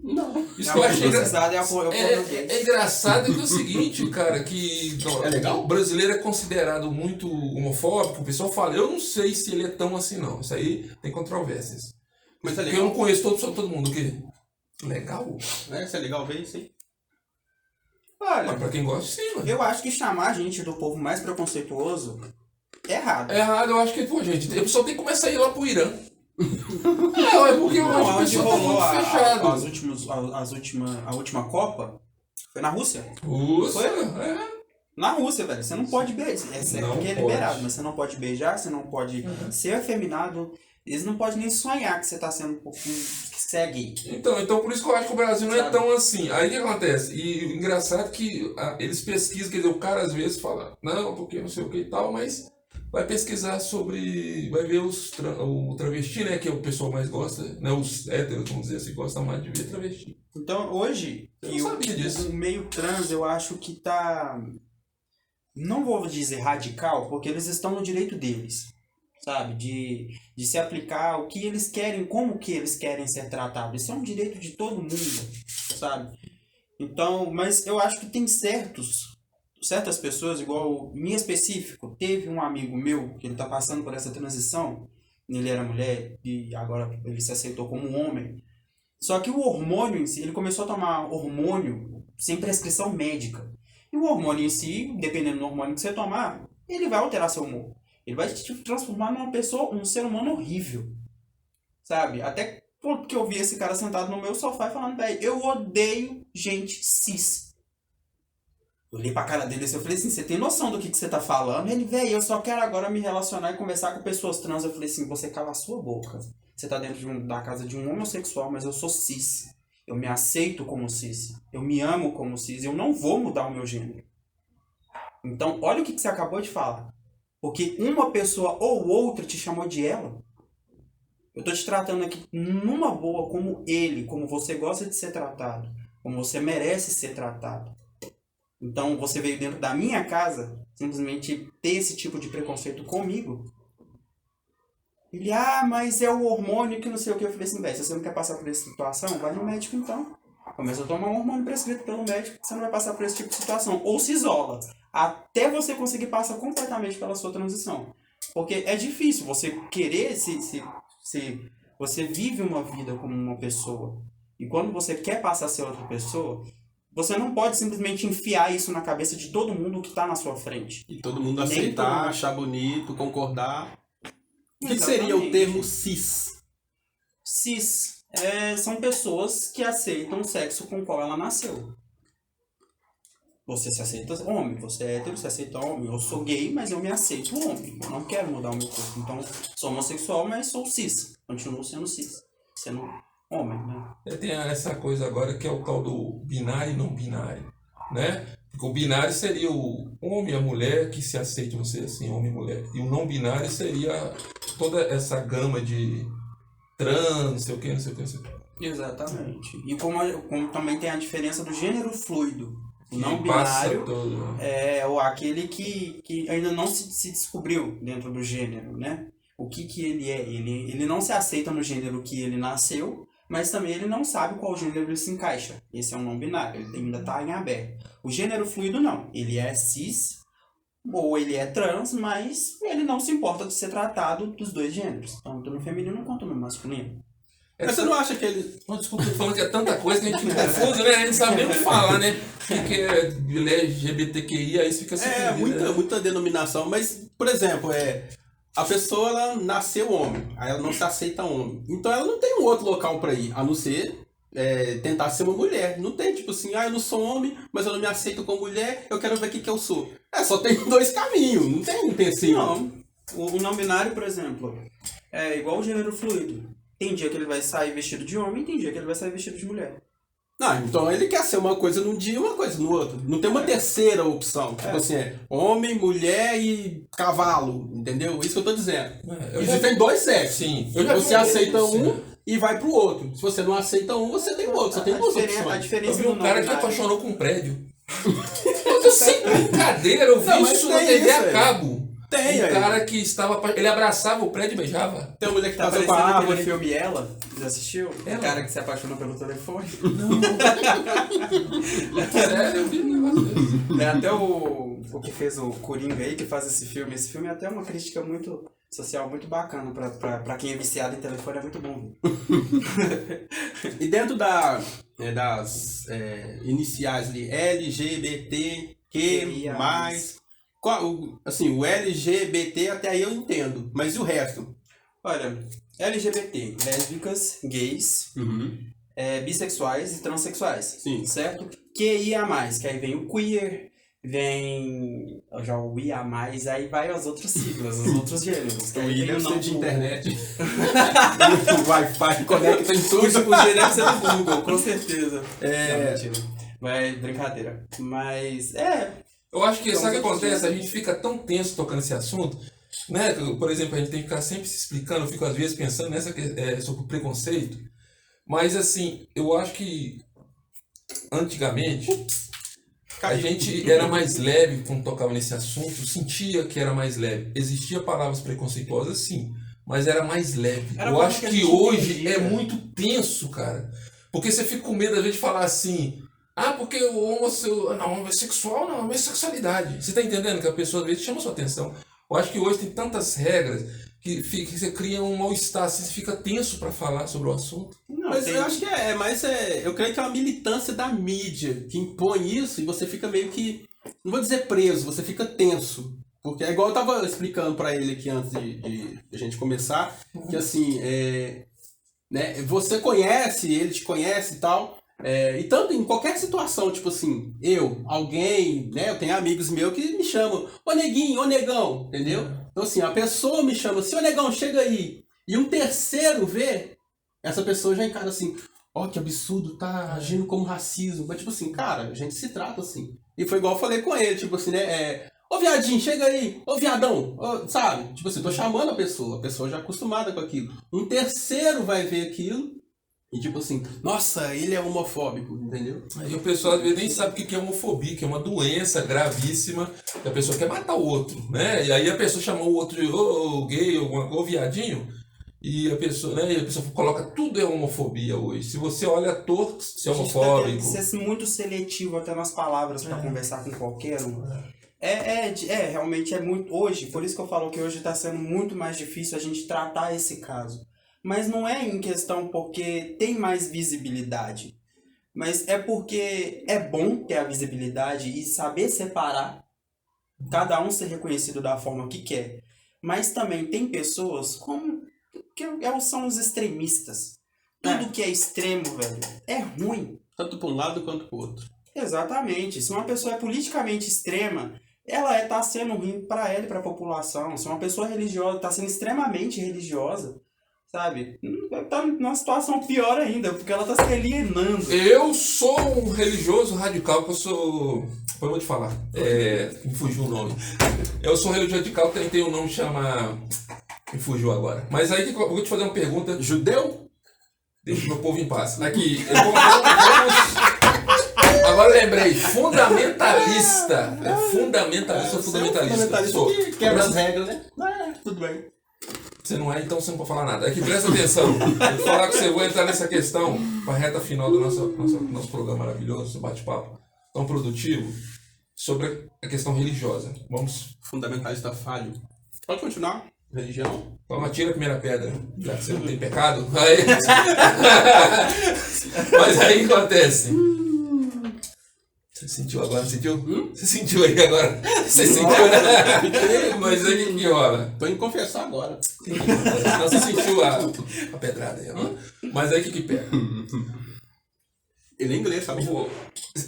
Não. Isso que eu achei é engraçado que é o seguinte, cara, que É legal? o brasileiro é considerado muito homofóbico, o pessoal fala, eu não sei se ele é tão assim não, isso aí tem controvérsias. Mas é Porque eu legal. não conheço todo mundo, o quê? Legal? Isso é legal ver isso aí. Mas Olha, pra quem gosta, sim, mano. eu acho que chamar a gente do povo mais preconceituoso é errado. É errado, eu acho que, pô, gente, a pessoa tem que começar a ir lá pro Irã. Não, é porque eu acho que o Onde pessoal tá rolou muito fechado. a última Copa foi na Rússia. Ufa, Foi? Na Rússia, velho. Você não pode beijar. É certo Não que é pode. liberado, mas você não pode beijar, você não pode ser afeminado. Eles não podem nem sonhar que você tá sendo um pouquinho. Que você é gay. Então por isso que eu acho que o Brasil não é Sabe? tão assim. Aí o que acontece? E o engraçado é que eles pesquisam, quer dizer, o cara às vezes fala, não, porque não sei o que e tal, mas vai pesquisar sobre. Vai ver o travesti, né? Que é o pessoal mais gosta, né? Os héteros, vamos dizer assim, gostam mais de ver travesti. Então, hoje, Eu não sabia disso. o meio trans, eu acho que tá. Não vou dizer radical, porque eles estão no direito deles. Sabe? De se aplicar o que eles querem, como que eles querem ser tratados. Isso é um direito de todo mundo, sabe? Então, mas eu acho que tem certas pessoas, igual em específico, teve um amigo meu que ele tá passando por essa transição, ele era mulher e agora ele se aceitou como um homem. Só que o hormônio em si, ele começou a tomar hormônio sem prescrição médica. E o hormônio em si, dependendo do hormônio que você tomar, ele vai alterar seu humor. Ele vai te transformar numa pessoa, um ser humano horrível. Sabe? Até porque eu vi esse cara sentado no meu sofá e falando, velho, eu odeio gente cis. Eu olhei pra cara dele e eu falei assim, você tem noção do que você tá falando? Ele, velho, eu só quero agora me relacionar e conversar com pessoas trans. Eu falei assim, você cala a sua boca. Você tá dentro da casa de um homossexual, mas eu sou cis. Eu me aceito como cis. Eu me amo como cis. Eu não vou mudar o meu gênero. Então, olha o que você acabou de falar. Porque uma pessoa ou outra te chamou de ela. Eu tô te tratando aqui numa boa como ele, como você gosta de ser tratado. Como você merece ser tratado. Então, você veio dentro da minha casa, simplesmente ter esse tipo de preconceito comigo. Ele, mas é o hormônio que não sei o que. Eu falei assim, velho, se você não quer passar por essa situação, vai no médico então. Começa a tomar um hormônio prescrito pelo médico, você não vai passar por esse tipo de situação. Ou se isola, até você conseguir passar completamente pela sua transição. Porque é difícil você querer você vive uma vida como uma pessoa. E quando você quer passar a ser outra pessoa, você não pode simplesmente enfiar isso na cabeça de todo mundo que está na sua frente. E todo mundo Nem aceitar, todo mundo. achar bonito, concordar. O que Exatamente. seria o termo cis? Cis são pessoas que aceitam o sexo com o qual ela nasceu. Você se aceita homem, você é hétero, você aceita homem. Eu sou gay, mas eu me aceito homem. Eu não quero mudar o meu corpo. Então, sou homossexual, mas sou cis. Continuo sendo cis. Sendo homem, né? Tem essa coisa agora que é o tal do binário e não binário, né? O binário seria o homem e a mulher que se aceitam ser assim, homem e mulher. E o não binário seria toda essa gama de trans, não sei o que, não sei o que, não sei o que. Exatamente. E como também tem a diferença do gênero fluido. O não Passa binário todo. é aquele que ainda não se descobriu dentro do gênero, né? O que ele é. Ele não se aceita no gênero que ele nasceu, mas também ele não sabe qual gênero ele se encaixa. Esse é um não binário, ele ainda está em aberto. O gênero fluido não. Ele é cis ou ele é trans, mas ele não se importa de ser tratado dos dois gêneros, tanto no feminino quanto no masculino. Mas você não acha que ele... Oh, desculpa, eu tô falando que é tanta coisa que a gente fica confuso, né? A gente sabe nem o que falar, né? O que é LGBTQI, aí fica assim. Muita denominação, mas, por exemplo, a pessoa ela nasceu homem, aí ela não se aceita homem. Então ela não tem um outro local pra ir, a não ser tentar ser uma mulher. Não tem, tipo assim, eu não sou homem, mas eu não me aceito como mulher, eu quero ver o que eu sou. Só tem dois caminhos, não tem assim. Não. O não binário, por exemplo, é igual o gênero fluido. Tem dia que ele vai sair vestido de homem, tem dia que ele vai sair vestido de mulher. Não, então ele quer ser uma coisa num dia e uma coisa no outro. Não tem uma terceira opção. Tipo assim, homem, mulher e cavalo, entendeu? Isso que eu tô dizendo. Existem dois sexos. Sim. Você aceita um e vai pro outro. Se você não aceita um, você tem outro. Você tem duas opções. A diferença Eu vi um cara que binário... apaixonou com um prédio. Eu sem brincadeira, eu vi isso na TV a cabo. Tem, um cara que estava... Ele abraçava o prédio e beijava. Tem uma mulher que Tá passou com parecendo a aquele árvore. filme Ela? Já assistiu? Ela? O cara que se apaixonou pelo telefone. Sério, eu vi um negócio desse. Até o que fez o Coringa aí, que faz esse filme. Esse filme é até uma crítica muito social, muito bacana. Pra quem é viciado em telefone, é muito bom. E dentro das iniciais ali, LGBTQ+, assim, o LGBT até aí eu entendo, mas e o resto? Olha, LGBT, lésbicas, gays, bissexuais e transexuais. Sim. Certo? QIA+, que aí vem o queer, vem já o IA+, aí vai as outras siglas, os outros gêneros. Que O aí I vem deve o ser não- de internet. O Wi-Fi conecta em tudo. O G deve ser do Google, com certeza. É. Não, mentira. Mas, brincadeira. Mas, Eu acho que, Então, sabe o que você acontece? diz- A gente fica tão tenso tocando esse assunto, né? Por exemplo, a gente tem que ficar sempre se explicando, eu fico às vezes pensando sobre o preconceito, mas assim, eu acho que antigamente a gente era mais leve quando tocava nesse assunto, sentia que era mais leve. Existia palavras preconceituosas, sim, mas era mais leve. Era Eu coisa acho que a que gente hoje entendia. é muito tenso, cara, porque você fica com medo às vezes de falar assim... porque o homossexual não, é uma sexualidade. Você tá entendendo que a pessoa às vezes chama sua atenção. Eu acho que hoje tem tantas regras que você cria um mal-estar, assim, você fica tenso pra falar sobre o assunto. não, Mas tem- eu acho que eu creio que é uma militância da mídia que impõe isso e você fica meio que, não vou dizer preso, você fica tenso. Porque é igual eu tava explicando pra ele aqui antes de a gente começar, que assim, né, você conhece, ele te conhece e tal, e tanto em qualquer situação, tipo assim, alguém, né, eu tenho amigos meus que me chamam, ô neguinho, ô negão, entendeu? Então assim, a pessoa me chama assim, ô negão, chega aí. E um terceiro vê, essa pessoa já encara assim, que absurdo, tá agindo como racismo. Mas tipo assim, cara, a gente se trata assim. E foi igual eu falei com ele, tipo assim, né, ô viadinho, chega aí, ô viadão, sabe? Tipo assim, tô chamando a pessoa já é acostumada com aquilo. Um terceiro vai ver aquilo e tipo assim, nossa, ele é homofóbico, entendeu? Aí o pessoal às vezes nem sabe o que é homofobia, que é uma doença gravíssima, que a pessoa quer matar o outro, né? E aí a pessoa chama o outro de gay, ou viadinho, e a pessoa, né? E a pessoa coloca tudo é homofobia hoje. Se você olha torto, se é A gente tá homofóbico. tendo que ser muito seletivo até nas palavras para conversar com qualquer um. Realmente é muito... Hoje, por isso que eu falo que hoje está sendo muito mais difícil a gente tratar esse caso. Mas não é em questão porque tem mais visibilidade. Mas é porque é bom ter a visibilidade e saber separar. Cada um ser reconhecido da forma que quer. Mas também tem pessoas que são os extremistas. Tudo que é extremo, velho, é ruim. Tanto para um lado quanto para o outro. Exatamente. Se uma pessoa é politicamente extrema, ela tá sendo ruim para ela e para a população. Se uma pessoa religiosa está sendo extremamente religiosa, sabe? Tá numa situação pior ainda, porque ela tá se alienando. Eu sou um religioso radical, porque eu sou Depois eu vou te falar. Me fugiu o nome. Eu sou religioso radical, tem um nome que chama... Me fugiu agora. Mas aí eu vou te fazer uma pergunta. Judeu? Deixa o meu povo em paz. Aqui, vamos... Agora eu lembrei, fundamentalista. Fundamentalista. Fundamentalista que quebra as regras, né? Tudo bem. Você não é, então você não pode falar nada. Aqui, presta atenção. Vou falar que você vai entrar nessa questão para a reta final do nosso programa maravilhoso, esse bate-papo tão produtivo, sobre a questão religiosa. Vamos. Fundamentalista falho. Pode continuar. Religião. Vamos, atira a primeira pedra, já que você não tem pecado. Aí... Mas aí acontece. Você sentiu agora, não sentiu? Você sentiu aí agora? Você sentiu, né? Mas aí o que rola? Tô indo confessar agora. Não, você sentiu a pedrada aí agora. Mas aí o que pega? Ele é inglês, sabe?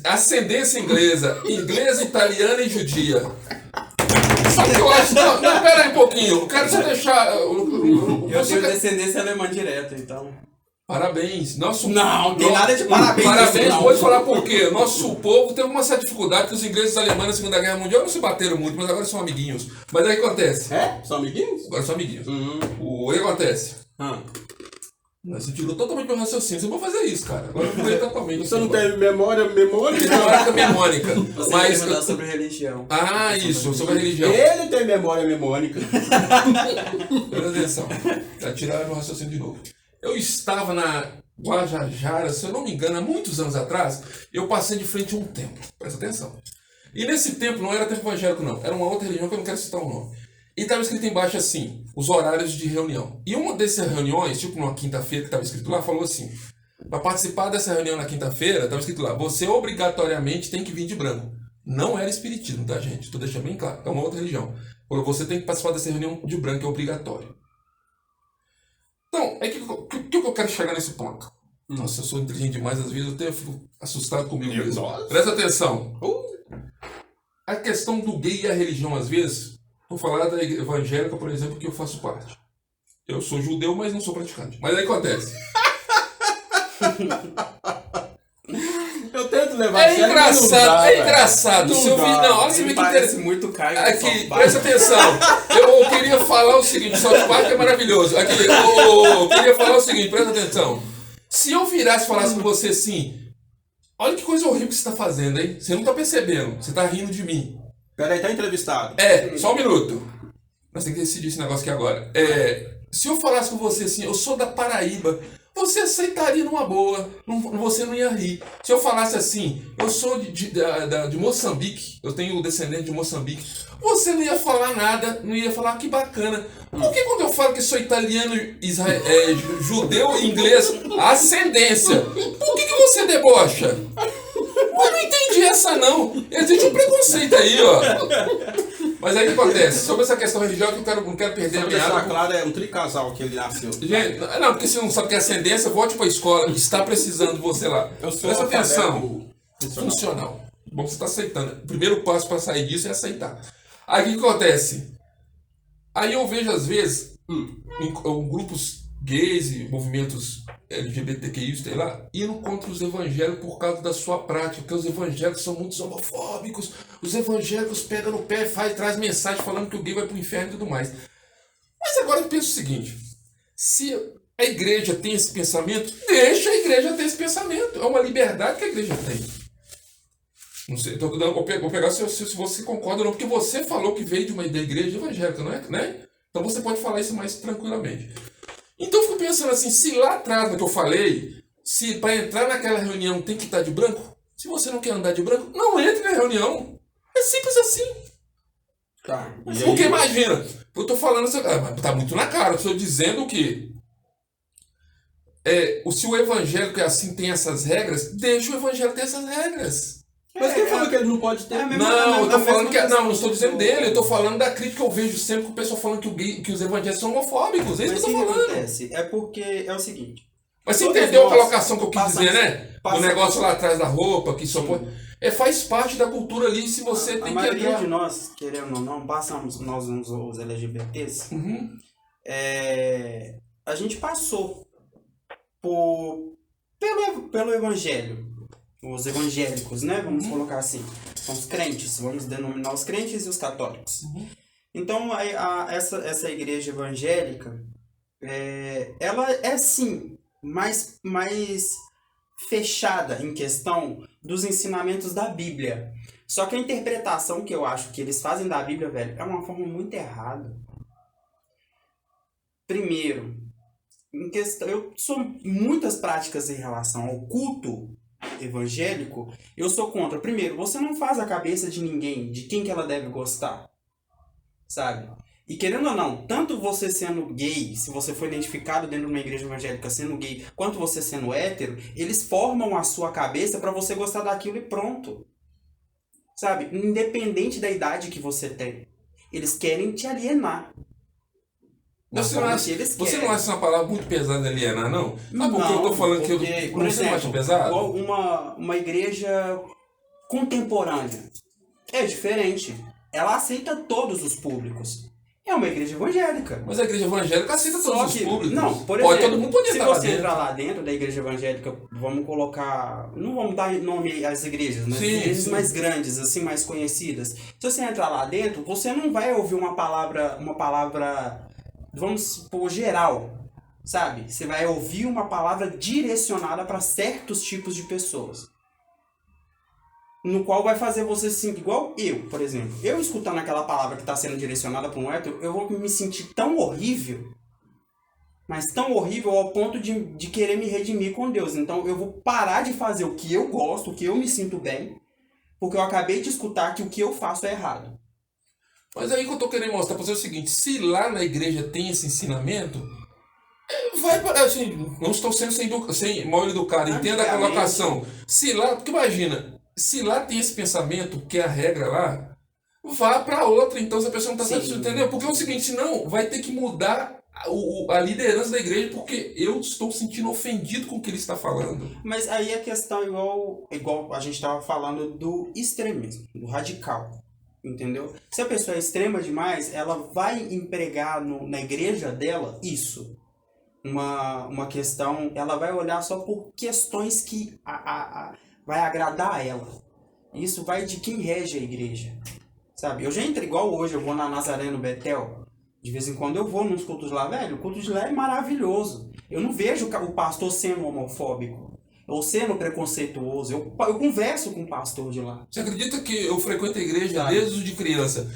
Ascendência inglesa, italiana e judia. Só que eu acho... Não, pera aí um pouquinho. Eu quero só deixar... Eu tenho descendência alemã direta, então... Parabéns. Não, tem nada de parabéns. Parabéns, vou te falar por quê. Nosso povo tem uma certa dificuldade, porque os ingleses e os alemães na Segunda Guerra Mundial não se bateram muito, mas agora são amiguinhos. Mas aí o que acontece? É? São amiguinhos? Agora são amiguinhos. O que acontece? Você tirou totalmente meu raciocínio. Você não vai fazer isso, cara. Agora eu mudei totalmente. Você não tem memória memônica? Memória memônica. Você Mas... vai falar sobre religião. Ah, isso, sobre a religião. Ele tem memória memônica. Presta atenção. Já tiraram meu raciocínio de novo. Eu estava na Guajajara, se eu não me engano, há muitos anos atrás, eu passei de frente a um templo. Presta atenção. E nesse templo não era templo evangélico, não. Era uma outra religião que eu não quero citar o nome. E estava escrito embaixo assim, os horários de reunião. E uma dessas reuniões, tipo numa quinta-feira que estava escrito lá, falou assim, para participar dessa reunião na quinta-feira, estava escrito lá, você obrigatoriamente tem que vir de branco. Não era espiritismo, tá, gente? Estou deixando bem claro. É uma outra religião. Você tem que participar dessa reunião de branco, é obrigatório. Então, é que eu quero chegar nesse ponto. Nossa, eu sou inteligente demais, às vezes eu fico assustado comigo mesmo. Presta atenção. A questão do gay e a religião, às vezes, vou falar da evangélica, por exemplo, que eu faço parte. Eu sou judeu, mas não sou praticante. Mas aí acontece. Eu tento levar a sério, engraçado, é engraçado. Se eu vi, não, olha você vê que parece muito Caio. Aqui, presta atenção. Eu queria falar o seguinte, South Park é maravilhoso. Aqui, eu queria falar o seguinte, presta atenção. Se eu virasse e falasse com você assim, olha que coisa horrível que você está fazendo, hein? Você não está percebendo, você está rindo de mim. Peraí, tá entrevistado. Só um minuto. Nós temos que decidir esse negócio aqui agora. Se eu falasse com você assim, eu sou da Paraíba, você aceitaria numa boa, você não ia rir. Se eu falasse assim, eu sou de Moçambique, eu tenho descendente de Moçambique, você não ia falar nada, não ia falar que bacana. Por que quando eu falo que sou italiano, judeu e inglês, ascendência, por que você debocha? Eu não entendi essa não. Existe um preconceito aí, ó. Mas aí o que acontece? Sobre essa questão religiosa, eu não quero perder a meada. Deixar claro, é um tricasal que ele nasceu. Gente, não, porque se não sabe o que é ascendência, volte pra escola. Está precisando de você lá. Presta atenção. Funcional. Bom, você está aceitando. O primeiro passo para sair disso é aceitar. Aí o que acontece? Aí eu vejo, às vezes, em grupos gays e movimentos LGBTQI, sei lá, indo contra os evangélicos por causa da sua prática, porque os evangélicos são muito homofóbicos, os evangélicos pegam no pé, traz mensagem falando que o gay vai pro inferno e tudo mais. Mas agora eu penso o seguinte, se a igreja tem esse pensamento, deixa a igreja ter esse pensamento, é uma liberdade que a igreja tem. Não sei, vou pegar se você concorda ou não, porque você falou que veio da igreja evangélica, não é? Né? Então você pode falar isso mais tranquilamente. Então eu fico pensando assim, se lá atrás, no que eu falei, se para entrar naquela reunião tem que estar de branco, se você não quer andar de branco, não entre na reunião. É simples assim. Tá. Porque imagina, eu tô falando, tá muito na cara, eu estou dizendo que se o evangélico é assim, tem essas regras, deixa o evangélico ter essas regras. Mas quem falou que ele não pode ter? Não, eu tô falando que... Não estou dizendo dele, eu tô falando da crítica que eu vejo sempre com o pessoal falando que os evangélicos são homofóbicos. É isso que eu tô falando. Acontece? É porque é o seguinte... Mas você entendeu a colocação que eu quis dizer, né? Do negócio lá atrás da roupa, que só pode... faz parte da cultura ali, se você tem que... A maioria de nós, querendo ou não, passamos, nós os LGBTs, a gente passou pelo evangelho. Os evangélicos, né? Vamos colocar assim. São os crentes, vamos denominar os crentes e os católicos. Então, essa igreja evangélica, ela é sim mais fechada em questão dos ensinamentos da Bíblia. Só que a interpretação que eu acho que eles fazem da Bíblia, velho, é uma forma muito errada. Primeiro, eu sou muitas práticas em relação ao culto evangélico, eu sou contra. Primeiro, você não faz a cabeça de ninguém, de quem que ela deve gostar, sabe? E querendo ou não, tanto você sendo gay, se você for identificado dentro de uma igreja evangélica sendo gay, quanto você sendo hétero, eles formam a sua cabeça para você gostar daquilo e pronto. Sabe? Independente da idade que você tem. Eles querem te alienar. Você não acha uma palavra muito pesada alienar, não? Sabe por que eu tô falando que por exemplo, você não acha pesado? Uma igreja contemporânea é diferente. Ela aceita todos os públicos. É uma igreja evangélica. Mas a igreja evangélica aceita todos os públicos. Não, por exemplo, todo mundo se você entrar lá dentro da igreja evangélica, vamos colocar... Não vamos dar nome às igrejas, mas igrejas mais grandes, assim, mais conhecidas. Se você entrar lá dentro, você não vai ouvir uma palavra, vamos supor, geral, sabe? Você vai ouvir uma palavra direcionada para certos tipos de pessoas. No qual vai fazer você se sentir igual eu, por exemplo. Eu escutando aquela palavra que está sendo direcionada para um hétero, eu vou me sentir tão horrível, mas tão horrível ao ponto de querer me redimir com Deus. Então eu vou parar de fazer o que eu gosto, o que eu me sinto bem, porque eu acabei de escutar que o que eu faço é errado. Mas aí que eu tô querendo mostrar para você é o seguinte, se lá na igreja tem esse ensinamento, assim, não estou sendo sem mal educado, entenda a colocação. Se lá, porque imagina, se lá tem esse pensamento, que é a regra lá, vá para outra, então se a pessoa não está satisfeita, entendeu? Porque é o seguinte, senão vai ter que mudar a liderança da igreja, porque eu estou sentindo ofendido com o que ele está falando. Mas aí a questão igual a gente estava falando do extremismo, do radical. Entendeu? Se a pessoa é extrema demais, ela vai empregar na igreja dela isso. Uma questão, ela vai olhar só por questões que vai agradar a ela. Isso vai de quem rege a igreja. Sabe? Eu já entrei igual hoje, eu vou na Nazaré, no Betel. De vez em quando eu vou nos cultos lá, velho. O culto de lá é maravilhoso. Eu não vejo o pastor sendo homofóbico ou sendo preconceituoso. Eu converso com o pastor de lá. Você acredita que eu frequento a igreja desde de criança?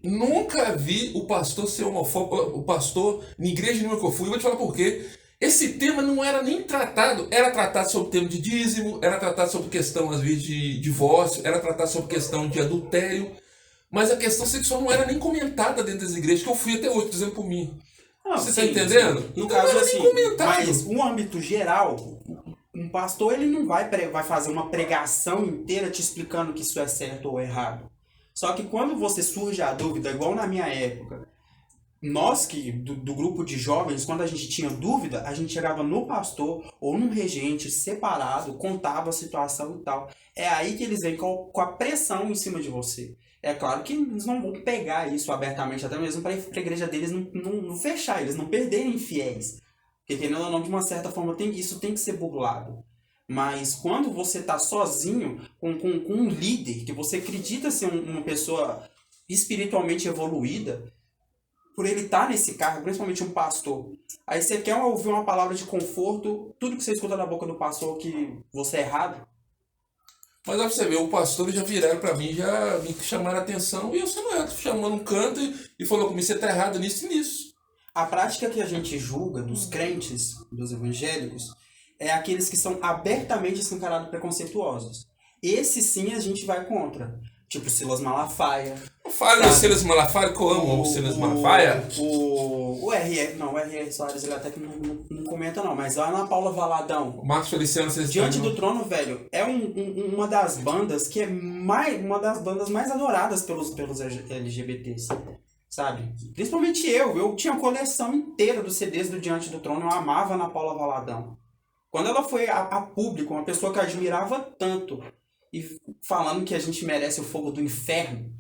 Nunca vi o pastor ser homofóbico. O pastor, na igreja nenhuma que eu fui, eu vou te falar por quê. Esse tema não era nem tratado. Era tratado sobre o tema de dízimo, era tratado sobre questão, às vezes, de divórcio, era tratado sobre questão de adultério. Mas a questão sexual não era nem comentada dentro das igrejas, que eu fui até hoje, por exemplo, por mim. Você está entendendo? No caso, assim, mas no âmbito geral, um pastor ele não vai fazer uma pregação inteira te explicando que isso é certo ou errado. Só que quando você surge a dúvida, igual na minha época, nós do grupo de jovens, quando a gente tinha dúvida, a gente chegava no pastor ou num regente separado, contava a situação e tal. É aí que eles vêm com a pressão em cima de você. É claro que eles não vão pegar isso abertamente, até mesmo para a igreja deles não fechar, eles não perderem fiéis. Porque, querendo ou não, de uma certa forma, isso tem que ser burlado. Mas quando você está sozinho, com um líder, que você acredita ser uma pessoa espiritualmente evoluída, por ele estar nesse cargo, principalmente um pastor, aí você quer ouvir uma palavra de conforto, tudo que você escuta da boca do pastor que você é errado. Mas dá pra você ver, o pastor já viraram pra mim, já me chamaram a atenção, e eu sendo errado, chamando um canto e falou comigo, você tá errado nisso e nisso. A prática que a gente julga dos crentes, dos evangélicos, é aqueles que são abertamente escancarados preconceituosos. Esse sim a gente vai contra. Tipo Silas Malafaia. Fala do Silas Malafaia, que eu amo o Silas Malafaia. O R.R. Soares, ele até que não comenta não, mas a Ana Paula Valadão. O Marcos Feliciano, vocês Diante do Trono, velho, é uma das bandas que é uma das bandas mais adoradas pelos LGBTs. Sabe? Principalmente eu tinha a coleção inteira dos CDs do Diante do Trono, eu amava a Ana Paula Valadão. Quando ela foi a público, uma pessoa que eu admirava tanto, e falando que a gente merece o fogo do inferno.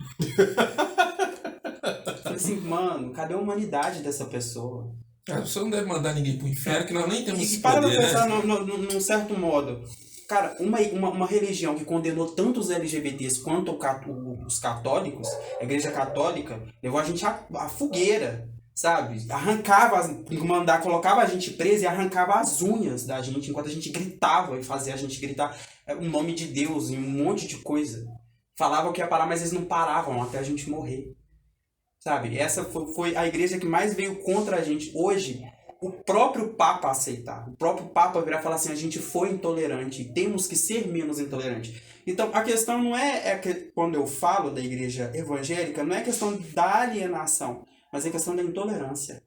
Falei assim, mano, cadê a humanidade dessa pessoa? Você não deve mandar ninguém pro inferno, que nós nem temos esse para poder, pra pensar num certo modo. Cara, uma religião que condenou tanto os LGBTs quanto os católicos, a Igreja Católica, levou a gente à fogueira, sabe? Colocava a gente preso e arrancava as unhas da gente enquanto a gente gritava e fazia a gente gritar o nome de Deus e um monte de coisa. Falavam que ia parar, mas eles não paravam até a gente morrer. Sabe? Essa foi a igreja que mais veio contra a gente. Hoje, o próprio Papa aceitar. O próprio Papa virar e falar assim, a gente foi intolerante, temos que ser menos intolerante. Então, a questão não quando eu falo da igreja evangélica, não é questão da alienação, mas é questão da intolerância.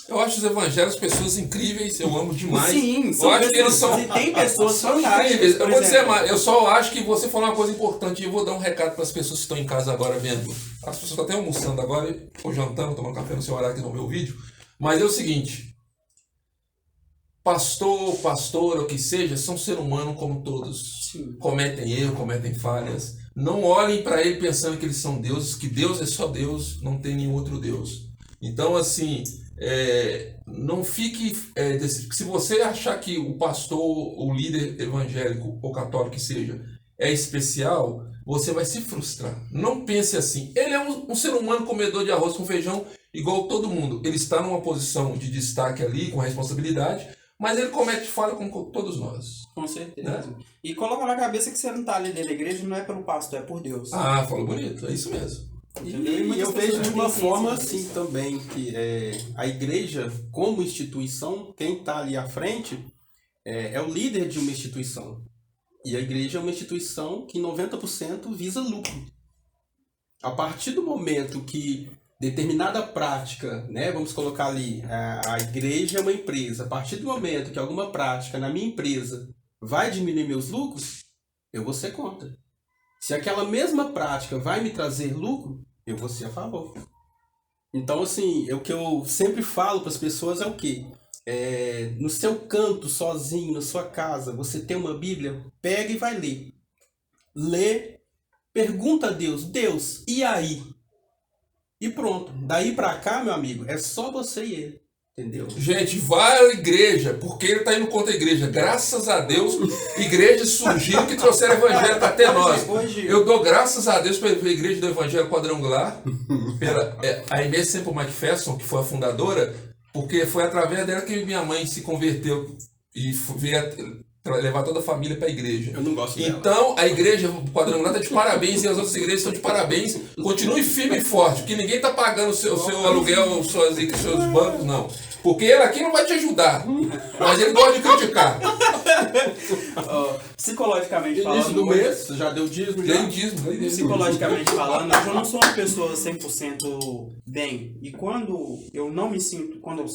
Eu acho os evangélicos pessoas incríveis, eu amo demais. Sim, eu acho que eles são tem pessoas incríveis. Eu vou dizer mais, eu só acho que você falou uma coisa importante e eu vou dar um recado para as pessoas que estão em casa agora vendo. As pessoas estão até almoçando agora, ou jantando, tomando café no seu horário que não vê o vídeo. Mas é o seguinte, pastor, o que seja, são ser humano como todos. Sim. Cometem erros, cometem falhas. Não olhem para ele pensando que eles são deuses, que Deus é só Deus, não tem nenhum outro Deus. Então, assim, não fique... se você achar que o pastor, o líder evangélico ou católico que seja, é especial, você vai se frustrar. Não pense assim. Ele é um ser humano comedor de arroz com feijão, igual todo mundo. Ele está numa posição de destaque ali, com responsabilidade, mas ele comete falha como todos nós. Com certeza. Né? E coloca na cabeça que você não está ali dentro da igreja, não é pelo pastor, é por Deus. Ah, falou bonito. É isso mesmo. E eu vejo de uma forma assim também, que a igreja, como instituição, quem está ali à frente é o líder de uma instituição. E a igreja é uma instituição que 90% visa lucro. A partir do momento que determinada prática, né, vamos colocar ali, a igreja é uma empresa, a partir do momento que alguma prática na minha empresa vai diminuir meus lucros, eu vou ser contra. Se aquela mesma prática vai me trazer lucro, eu vou ser a favor. Então, assim, o que eu sempre falo para as pessoas é o quê? No seu canto, sozinho, na sua casa, você tem uma Bíblia, pega e vai ler. Lê, pergunta a Deus, e aí? E pronto. Daí para cá, meu amigo, é só você e ele. Entendeu? Gente, vai à igreja, porque ele está indo contra a igreja. Graças a Deus, igrejas surgiram que trouxeram evangélico até nós. Eu dou graças a Deus pela igreja do Evangelho Quadrangular, pela a Aimee Semple McPherson, que foi a fundadora, porque foi através dela que minha mãe se converteu e veio levar toda a família para a igreja. Eu não gosto dela. Então, a igreja Quadrangular está de parabéns e as outras igrejas estão de parabéns. Continue firme e forte, porque ninguém está pagando o seu aluguel, seus bancos, não. Porque ele aqui não vai te ajudar, mas ele gosta de criticar. Psicologicamente falando... Início do mês, já deu dízimo? Deu dízimo. Psicologicamente falando, eu não sou uma pessoa 100% bem. E quando eu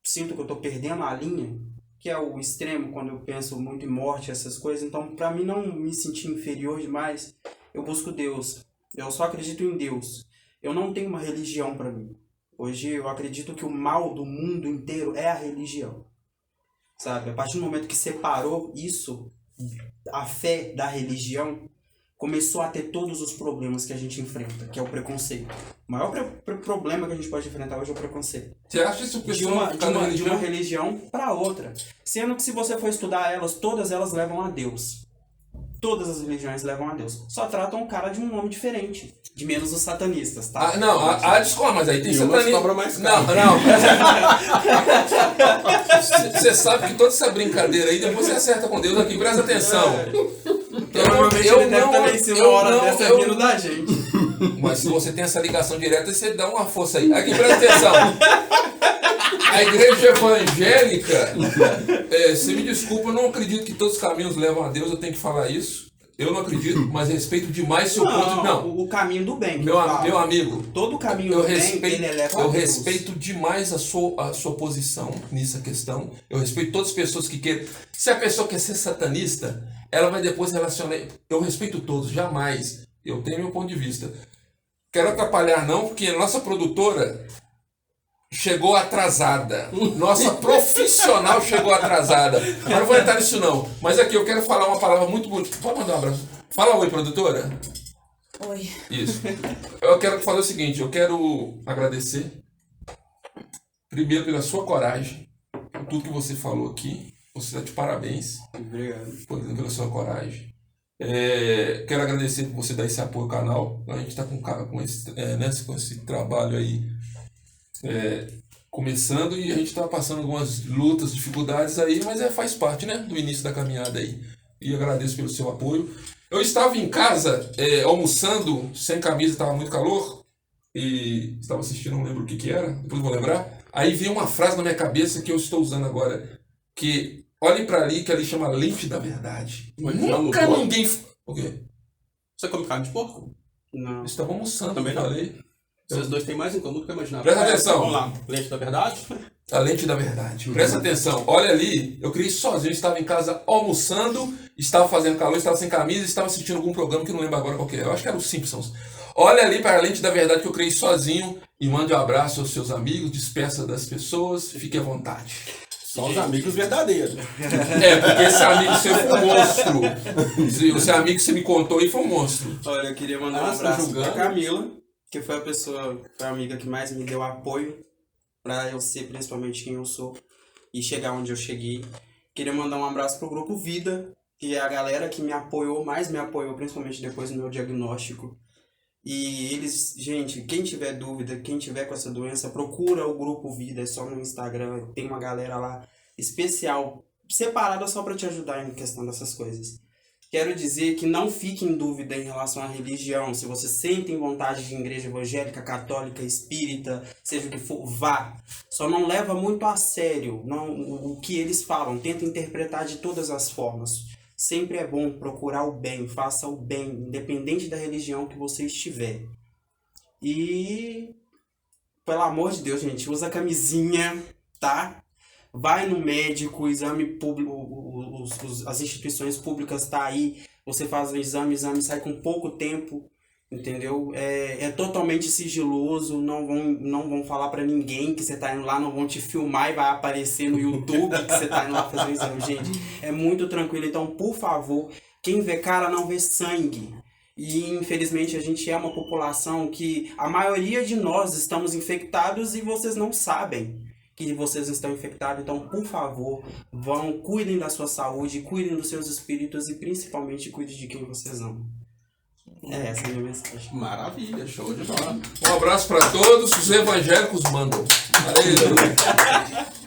sinto que eu estou perdendo a linha, que é o extremo, quando eu penso muito em morte, essas coisas, então para mim não me sentir inferior demais, eu busco Deus. Eu só acredito em Deus. Eu não tenho uma religião para mim. Hoje eu acredito que o mal do mundo inteiro é a religião. Sabe? A partir do momento que separou isso, a fé da religião, começou a ter todos os problemas que a gente enfrenta, que é o preconceito. O maior problema que a gente pode enfrentar hoje é o preconceito. Você acha isso de uma religião para outra. Sendo que se você for estudar elas, todas elas levam a Deus. Todas as religiões levam a Deus. Só tratam o cara de um nome diferente. De menos os satanistas, tá? Desculpa, mas aí tem satanista. Cobra mais caro. Não. Você sabe que toda essa brincadeira aí, depois você acerta com Deus aqui, presta atenção. Provavelmente ele deve estar lá em cima uma hora dessa vindo da gente. Mas se você tem essa ligação direta, você dá uma força aí. Aqui, presta atenção. A igreja evangélica, você me desculpa, eu não acredito que todos os caminhos levam a Deus, eu tenho que falar isso. Eu não acredito, mas respeito demais seu ponto. Não, o caminho do bem. Meu amigo, todo o caminho do bem, ele leva a Deus. Eu respeito demais a sua posição nessa questão. Eu respeito todas as pessoas que querem. Se a pessoa quer ser satanista, ela vai depois relacionar. Eu respeito todos, jamais. Eu tenho meu ponto de vista. Quero atrapalhar não, porque a nossa produtora chegou atrasada. Nossa profissional chegou atrasada. Mas não vou entrar nisso não. Mas aqui eu quero falar uma palavra muito bonita. Pode mandar um abraço. Fala oi, produtora. Oi. Isso. Eu quero fazer o seguinte. Eu quero agradecer primeiro pela sua coragem, por tudo que você falou aqui. você está de parabéns Obrigado. pela sua coragem. Quero agradecer por você dar esse apoio ao canal. A gente está com esse trabalho aí começando e a gente está passando algumas lutas, dificuldades aí, mas faz parte, né, do início da caminhada aí. E agradeço pelo seu apoio. Eu estava em casa almoçando, sem camisa, estava muito calor, e estava assistindo, não lembro o que era, depois vou lembrar. Aí veio uma frase na minha cabeça que eu estou usando agora, que olhem para ali, que ali chama lente da verdade. Nunca ninguém... O quê? Você come carne de porco? Não. Eu estava almoçando, Também não. falei. Vocês dois têm mais em comum do que eu imaginava. Presta atenção. Vamos lá. Lente da verdade? A lente da verdade. Presta atenção. Olha ali, eu criei sozinho, estava em casa almoçando, estava fazendo calor, estava sem camisa, estava assistindo algum programa que não lembro agora qual que é. Eu acho que era o Simpsons. Olha ali para a lente da verdade que eu criei sozinho e mande um abraço aos seus amigos, despeça das pessoas, fique à vontade. Só os amigos verdadeiros. Porque esse amigo seu foi um monstro. Esse amigo que você me contou aí foi um monstro. Olha, eu queria mandar um Nossa, abraço julgando. pra Camila, que foi a amiga que mais me deu apoio pra eu ser principalmente quem eu sou e chegar onde eu cheguei. Queria mandar um abraço pro Grupo Vida, que é a galera que me apoiou, principalmente depois do meu diagnóstico. E eles, gente, quem tiver dúvida, quem tiver com essa doença, procura o Grupo Vida, é só no Instagram, tem uma galera lá especial, separada só para te ajudar em questão dessas coisas. Quero dizer que não fique em dúvida em relação à religião. Se você sente vontade de ir em igreja evangélica, católica, espírita, seja o que for, vá. Só não leva muito a sério o que eles falam. Tenta interpretar de todas as formas. Sempre é bom procurar o bem, faça o bem, independente da religião que você estiver. E, pelo amor de Deus, gente, usa camisinha, tá? Vai no médico, exame público, as instituições públicas tá aí, você faz o exame sai com pouco tempo, entendeu? É totalmente sigiloso, não vão falar pra ninguém que você tá indo lá, não vão te filmar e vai aparecer no YouTube que você tá indo lá fazer o exame, gente. É muito tranquilo, então, por favor, quem vê cara não vê sangue. E, infelizmente, a gente é uma população que a maioria de nós estamos infectados e vocês não sabem que vocês estão infectados, então, por favor, cuidem da sua saúde, cuidem dos seus espíritos e, principalmente, cuidem de quem vocês amam. Essa é a minha mensagem. Maravilha, show de bola. Um abraço para todos, os evangélicos mandam. Valeu!